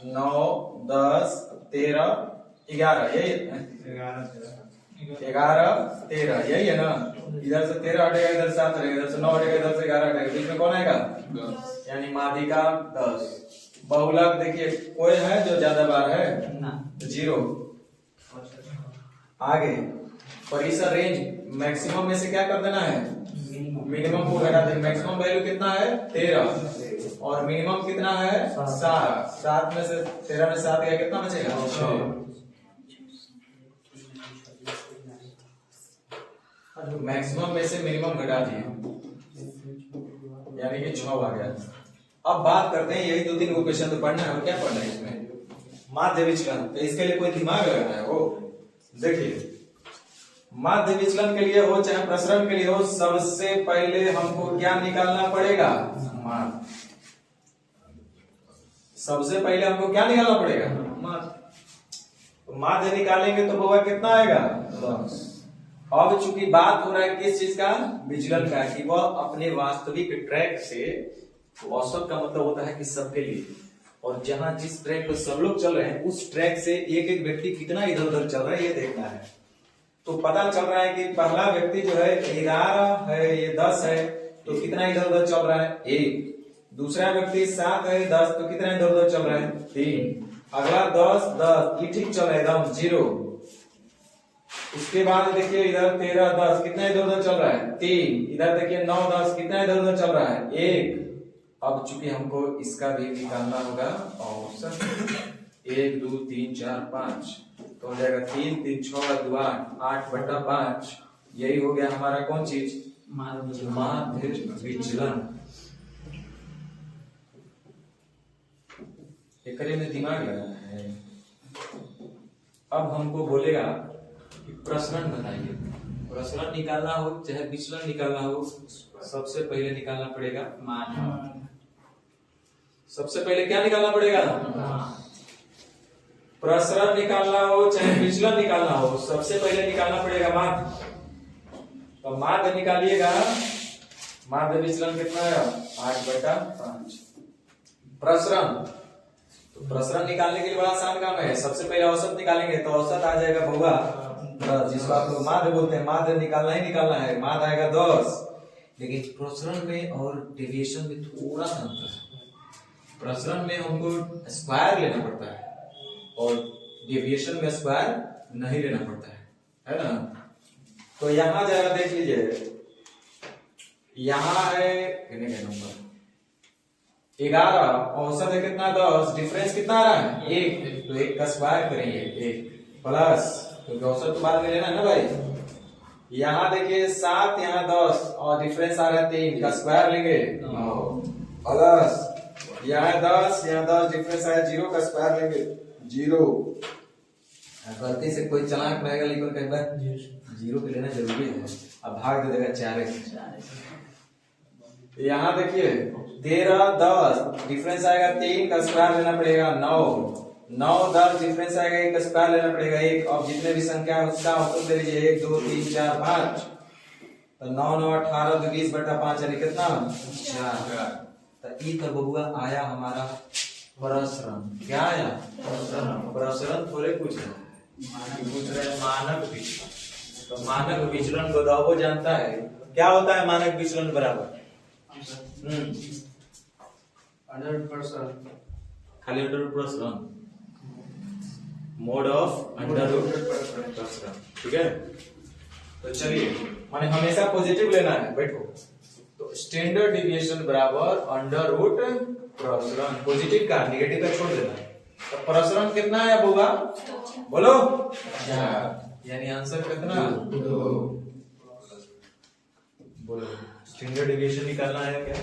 S1: 9, 10, 13, 11, यही 11, 13, यही है ना? इधर से 13 हटेगा, इधर 7 रहेगा, इधर से 9 हटेगा, इधर से 11 हटेगा, बीच में कौन आएगा? 10, यानी माध्यिका 10। बहुलक देखिए, कोई है जो ज्यादा बार है? 0। आगे परिसर रेंज मैक्सिमम में से क्या कर देना है, मिनिमम को घटा देना। मैक्सिमम वैल्यू कितना है 13 और मिनिमम कितना है 7। 7 में से 13 में 7 गया कितना बचेगा 6। मैक्सिमम में से मिनिमम घटा दिए यानी कि 6 आ गया। अब बात करते हैं, यही 2-3 क्वेश्चन तो पढ़ना है और क्या पढ़ना है इसमें, माध्य विचलन। तो इसके लिए कोई दिमाग लगाना है। वो देखिए माध्य विचलन के लिए हो चाहे प्रसरण के लिए हो, सबसे पहले हमको क्या निकालना पड़ेगा, माध्य। सबसे पहले हमको क्या निकालना पड़ेगा, माध्य। माध्य निकालेंगे तो बउआ कितना आएगा 10। अब चूंकि बात हो रहा है किस चीज का, विचलन का, कि वह अपने वास्तविक ट्रैक से, औसत का मतलब होता है कि सबके लिए, और जहां जिस ट्रैक पर सब लोग चल रहे हैं उस ट्रैक से एक एक व्यक्ति कितना इधर उधर चल रहा है ये देखना है। तो पता चल रहा है कि पहला व्यक्ति जो है 11 है, ये 10 है, तो कितना इधर उधर चल रहा है 1। दूसरा व्यक्ति 7 है, 10, तो कितना इधर उधर चल रहा है 3। अगला 10, ये ठीक चल रहा है एकदम 0। उसके बाद देखिए इधर 13, 10, कितना इधर उधर चल रहा है 3। इधर देखिए 9, 10, कितना इधर उधर चल रहा है 1। अब चूंकि हमको इसका भी निकालना होगा औसत, 1, 2, 3, 4, 5, तो हो जाएगा 3, 3, 6, 2, 8/5। यही हो गया हमारा कौन चीज, माध्य विचलन। एकरे में दिमाग लगाना है। अब हमको बोलेगा कि प्रसरण बताइए। प्रसरण निकालना हो चाहे विचलन निकालना हो, सबसे पहले निकालना पड़ेगा माध्य। सबसे पहले क्या निकालना पड़ेगा, प्रसरण निकालना हो चाहे विचलन निकालना हो, सबसे पहले निकालना पड़ेगा माध्य। तो माध्य निकालिएगा, माध्य विचलन कितना है 8/5। प्रसरण, तो प्रसरण निकालने के लिए बड़ा आसान काम है। सबसे पहले औसत निकालेंगे तो औसत आ जाएगा बउआ 10, जिसको आप लोग माध्य बोलते हैं। माध्य निकालना ही निकालना है, माध्य आएगा 10। लेकिन प्रसरण में और डेविएशन में थोड़ा सा अंतर है। प्रसरण में हमको स्क्वायर लेना पड़ता है और डेविएशन में स्क्वायर नहीं लेना पड़ता है ना। तो यहां जरा देख लीजिए, यहां है कितने का नंबर 11, औसत है कितना 10, डिफरेंस कितना आ रहा है 1। तो 1 का स्क्वायर करेंगे 1 प्लस, क्योंकि औसत तो बाद में लेना है ना भाई। यहाँ देखिए 7, यहाँ 10 और डिफरेंस आ रहा है 3 का स्क्वायर लेंगे 9 प्लस, यहाँ 10 यहाँ 10 डिफरेंस आया 0 का स्क्वायर लेंगे 0। गलती से कोई चालाक रहेगा लेकिन कई बार 0 के लेना जरूरी है, अब भाग दे देगा 4। यहाँ देखिए 13, 10 डिफरेंस आएगा 3 का स्क्वायर लेना पड़ेगा 9। 9, 10 डिफरेंस आएगा 1 का स्क्वायर लेना पड़ेगा 1। अब जितने भी संख्या है उसका औसत ले लीजिए 1, 2, 3, 4, 5। तो 9, 9, 18, 20/5 यानी कितना 4। तो ई तो बबुआ आया हमारा प्रसरण। क्या आया प्रसरण, थोड़े पूछ रहे हैं मानक विचलन। तो मानक विचलन गोदावो जानता है क्या होता है मानक विचलन बराबर
S2: अंडर प्रसरण,
S1: खाली अंडर प्रसरण, मोड ऑफ अंडर रूट प्रसरण। ठीक है, तो चलिए माने हमेशा पॉजिटिव लेना है। बैठो, तो स्टैंडर्ड डिविएशन बराबर अंडर रूट प्रसरण। पॉजिटिव का नेगेटिव का छोड़ देना है। तो प्रसरण कितना है बुआ, बोलो, यानी आंसर कितना 2। बोलो, स्टैंडर्ड डिविएशन निकालना है क्या,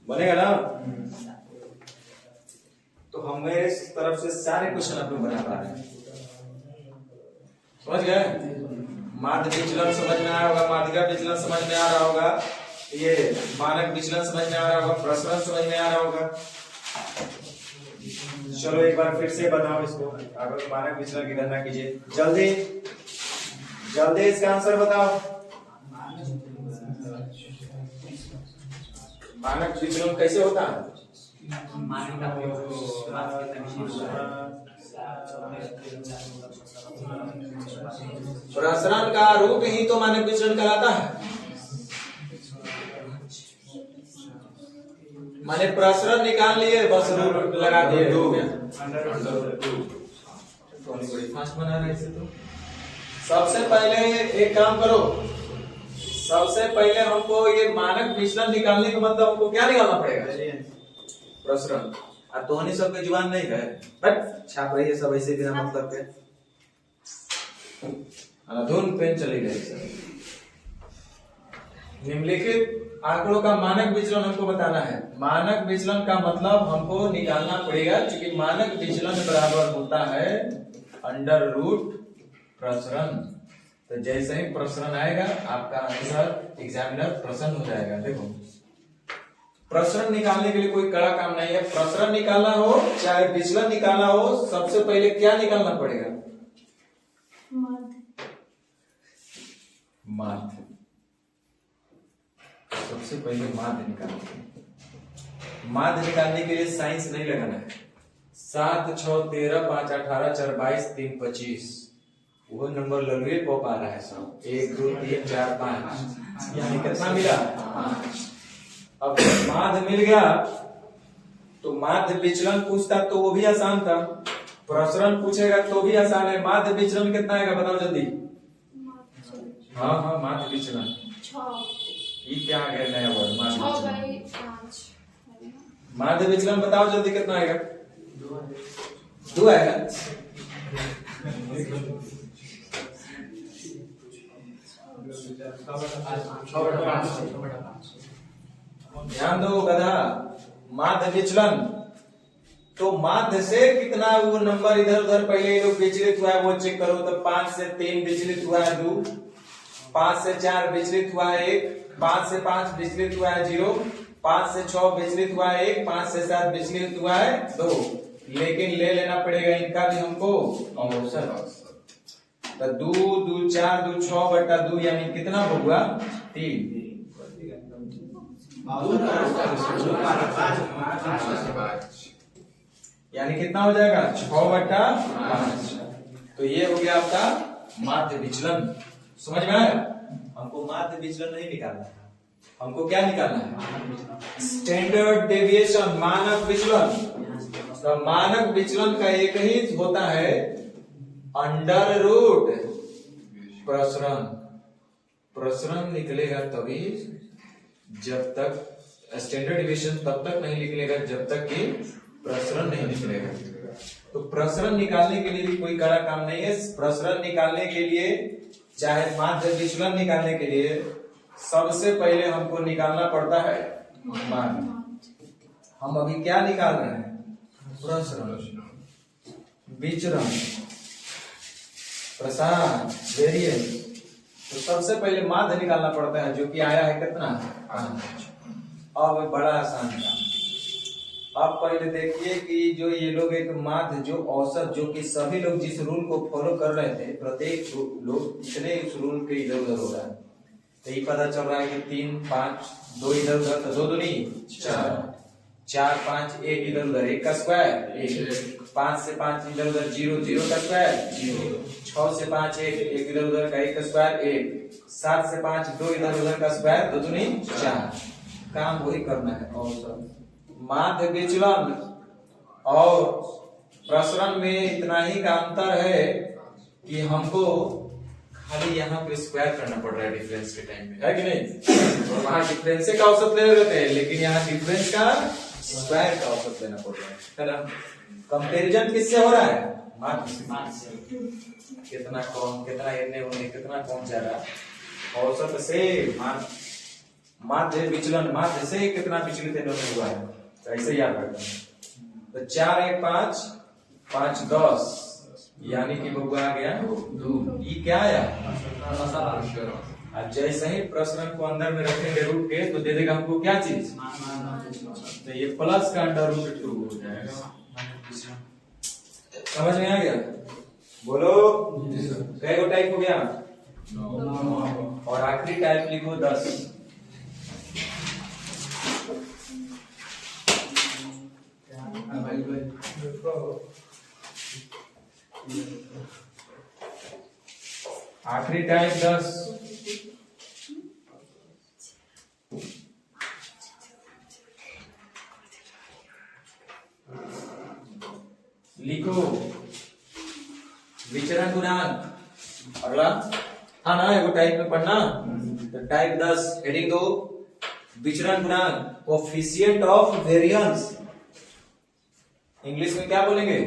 S1: बनेगा ना। तो हम मेरे तरफ से सारे क्वेश्चन आप लोग बना पा रहे हैं, समझ गए। माध्य विचलन समझ में आया होगा, माध्यिका विचलन समझ में आ रहा होगा, ये मानक विचलन समझ में आ रहा होगा, प्रसरण समझ में आ रहा होगा। चलो एक बार फिर से बताओ इसको। अगर मानक विचलन की गणना कीजिए, जल्दी जल्दी इसका आंसर बताओ। मानक विचलन कैसे होता है, प्रसरण का रूट ही तो मानक विचलन कहलाता है। माने प्रसरण निकाल लिए बस रूट लगा दिए, हो गया अंडर रूट 2। बड़ी फास्ट बना रहे इसे तो। सबसे पहले एक काम करो, सबसे पहले हमको ये मानक विचलन निकालने का मतलब हमको क्या निकालना पड़ेगा? प्रसरण। और तोहनी सबके जुबान नहीं है, बट छाप रही है सब ऐसे बिना मतलब के। धुन पेन चली गई सर। निम्नलिखित आंकड़ों का मानक विचलन हमको बताना है। मानक विचलन का मतलब हमको निकालना पड़ेगा, क्योंकि मानक विचलन बराबर होता है अंडर रूट प्रसरण। तो जैसे ही प्रसरण आएगा आपका आंसर एग्जामिनर प्रसन्न हो जाएगा। देखो, प्रसरण निकालने के लिए कोई कड़ा काम नहीं है। प्रसरण निकालना हो चाहे विचलन निकालना हो, सबसे पहले क्या निकालना पड़ेगा? माध्य। सबसे पहले माध्य निकालना। माध्य निकालने के लिए साइंस नहीं लगाना है। 7, 6, 13, 5, 18, 4, 22, 3, 25 वो नंबर ललुए पॉप आ रहा है सब। 1, 2, 3, 4, 5 यानी कितना मिला? 5। अब माध्य मिल गया तो माध्य विचलन पूछता तो वो भी आसान था, प्रसरण पूछेगा तो भी आसान है। माध्य विचलन कितना आएगा बताओ जल्दी? हाँ, माध्य विचलन
S3: 6।
S1: ये क्या आ गया नया वर्ड? माध्य
S3: 6/5।
S1: माध्य विचलन बताओ जल्दी कितना आएगा? 2 आएगा। ध्यान दो गधा। माध्य विचलन तो माध्य से कितना वो नंबर इधर उधर पहले लोग विचलित हुआ है वो चेक करो। तो 5 से 3 विचलित हुआ है 2, 5 से 4 विचलित हुआ है 1, 5 से 5 विचलित हुआ है 0, 5 से 6 विचलित हुआ है 1, 5 से 7 विचलित हुआ है 2। लेकिन ले लेना पड़ेगा इनका भी हमको औसत। तो 2, 2, 4, 2, 6/2 यानी कितना होगा? 3। यानी कितना हो जाएगा? 6/5। तो ये हो गया आपका माध्य विचलन। समझ में आया? हमको माध्य विचलन नहीं निकालना है, हमको क्या निकालना है? स्टैंडर्ड डेविएशन, मानक विचलन। तो मानक विचलन का एक ही होता है अंडर रूट प्रसरण। प्रसरण निकलेगा तभी जब तक, स्टैंडर्ड डेविएशन तब तक नहीं निकलेगा जब तक कि प्रसरण नहीं निकलेगा। तो प्रसरण निकालने के लिए भी कोई कड़ा काम नहीं है। प्रसरण निकालने के लिए चाहे माध्य विचलन निकालने के लिए सबसे पहले हमको निकालना पड़ता है माध्य। हम अभी क्या निकाल रहे हैं? प्रसरण, विचरण, प्रसार, वेरिएंस। तो सबसे पहले माध्य निकालना पड़ता है, जो कि आया है कितना? 5। अब बड़ा आसान काम। अब पहले देखिए कि जो ये लोग एक माध्य, जो औसत, जो कि सभी लोग जिस रूल को फॉलो कर रहे थे, प्रत्येक लोग इतने इस रूल के इधर उधर हो रहा है। तो ये पता चल रहा है कि 3, 5, 2 इधर उधर, तो 2 दूनी 4, 4, 5, 1 इधर उधर, 1 का स्क्वायर 1, 5 से 5 इधर उधर 0, 0 का स्क्वायर 0, 6 से 5 1, 1 इधर उधर का 1 का स्क्वायर 1, 7 से 5 2 इधर उधर का स्क्वायर 2 दूनी 4। काम वही करना है। और माध्य विचलन और प्रसरण में इतना ही का अंतर है कि हमको खाली यहाँ पे स्क्वायर करना पड़ रहा है डिफरेंस के टाइम में, है कि नहीं? वहां डिफरेंस का औसत ले लेते हैं, लेकिन यहाँ डिफरेंस का स्क्वायर का औसत लेना पड़ रहा है ना? कंपैरिजन किससे हो रहा है? माध्य से। कितना कौन, कितना इतने होने, कितना कौन जा रहा है? औसत से माध्य विचलन, माध्य से कितना विचलित इन्होंने हुआ है, तो ऐसे याद रखना है। तो 4, 1, 5, 5, 10 यानी कि बबुआ आ गया 2। ये क्या आया? अब जैसे ही प्रसरण को अंदर में रखेंगे रूट के, तो दे देगा हमको क्या चीज? तो ये प्लस का अंडर रूट 2 हो जाएगा। समझ में आ गया? बोलो कै गो टाइप हो गया? 9। और आखिरी टाइप लिखो 10। आखिरी टाइप 10। लिखो विचरण गुणांक। अगला हाँ ना एगो टाइप में पढ़ना, तो टाइप 10 हेडिंग 2 विचरण गुणांक, कोफिशिएंट ऑफ वेरिएंस। इंग्लिश में क्या बोलेंगे?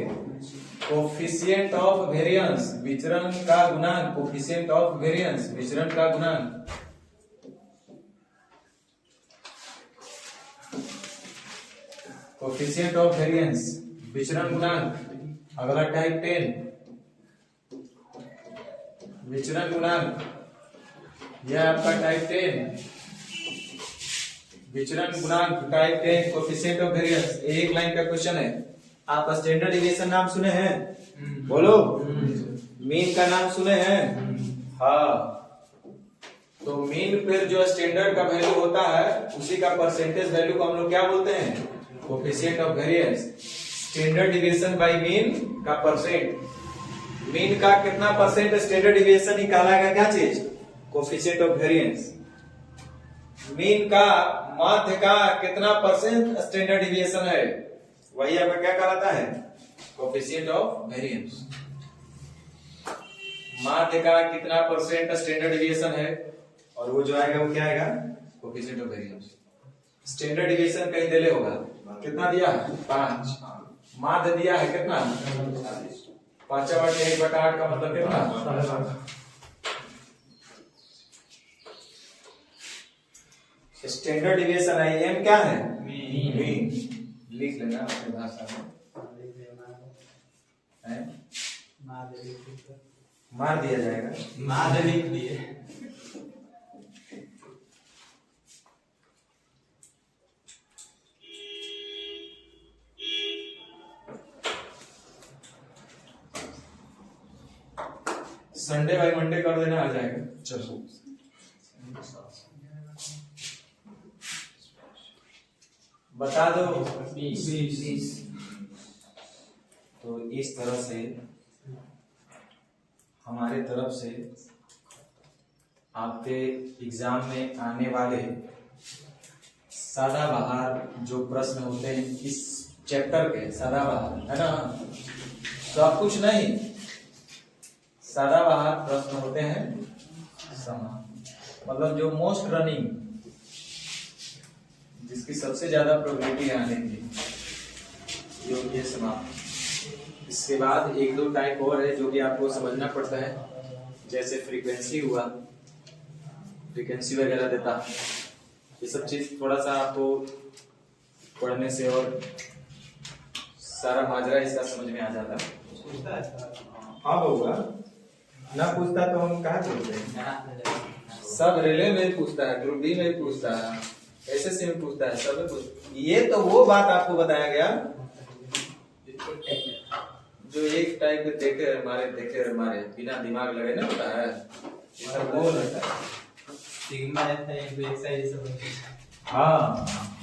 S1: कोफिशिएंट ऑफ वेरिएंस, विचरण का गुणांक। कोफिशिएंट ऑफ वेरिएंस, विचरण का गुणांक। कोफिशिएंट ऑफ वेरिएंस, विचरण गुणांक। अगला टाइप 10 विचरण गुणांक, यह आपका टाइप 10 विचरण गुणांक टाइप 10 कोफिशिएंट ऑफ वेरिएंस। एक लाइन का क्वेश्चन है। आप स्टैंडर्ड डिविएशन नाम सुने हैं? बोलो। मीन का नाम सुने हैं? हाँ। तो मीन पर जो स्टैंडर्ड का वैल्यू होता है उसी का परसेंटेज वैल्यू को हम लोग क्या बोलते हैं? Coefficient of variance. Standard deviation by mean का परसेंट। मीन का कितना परसेंट स्टैंडर्ड डिविएशन निकालेगा? क्या चीज? Coefficient of variance. मीन का माध्य का कितना परसेंट स्टैंडर्ड डिविएशन है, वही आपका क्या कहलाता है? Coefficient of variance. माध्य का कितना परसेंट स्टैंडर्ड डिविएशन है, और वो जो आएगा वो क्या आएगा? Coefficient of variance. Standard deviation कहीं दिले होगा, कितना दिया है? 5। माध्य दिया है कितना? 5/1/8 का मतलब कितना? स्टैंडर्ड डिविएशन है, एम क्या है? मीन। लिख लेना अपनी भाषा में। मार दिया जाएगा।
S2: मार लिख दिए।
S1: संडे बाय मंडे कर देना, आ जाएगा। चलो बता दो। 20। तो इस तरह से हमारे तरफ से आपके एग्जाम में आने वाले सदाबहार जो प्रश्न होते हैं इस चैप्टर के, सदाबहार है ना, सब कुछ नहीं, सदाबहार प्रश्न होते हैं मतलब जो मोस्ट रनिंग, जिसकी सबसे ज्यादा प्रोबेबिलिटी है आने की, ये समाप्त। इसके बाद 1-2 टाइप और है जो कि आपको समझना पड़ता है, जैसे फ्रीक्वेंसी हुआ, फ्रीक्वेंसी वगैरह देता, ये सब चीज थोड़ा सा आपको पढ़ने से और सारा माजरा इसका समझ में आ जाता है। हाँ होगा ना, पूछता तो हम कहाँ पूछते हैं? सब रेलवे में पूछता है, ग्रुप डी में पूछता है, एसएससी में पूछता है, सब में पूछता। ये तो वो बात आपको बताया गया जो एक टाइप के देखे हमारे बिना दिमाग लगे ना होता है, ये सब वो रहता है।
S2: सिग्मा रहता है, एक एक्सरसाइज सब।
S1: हाँ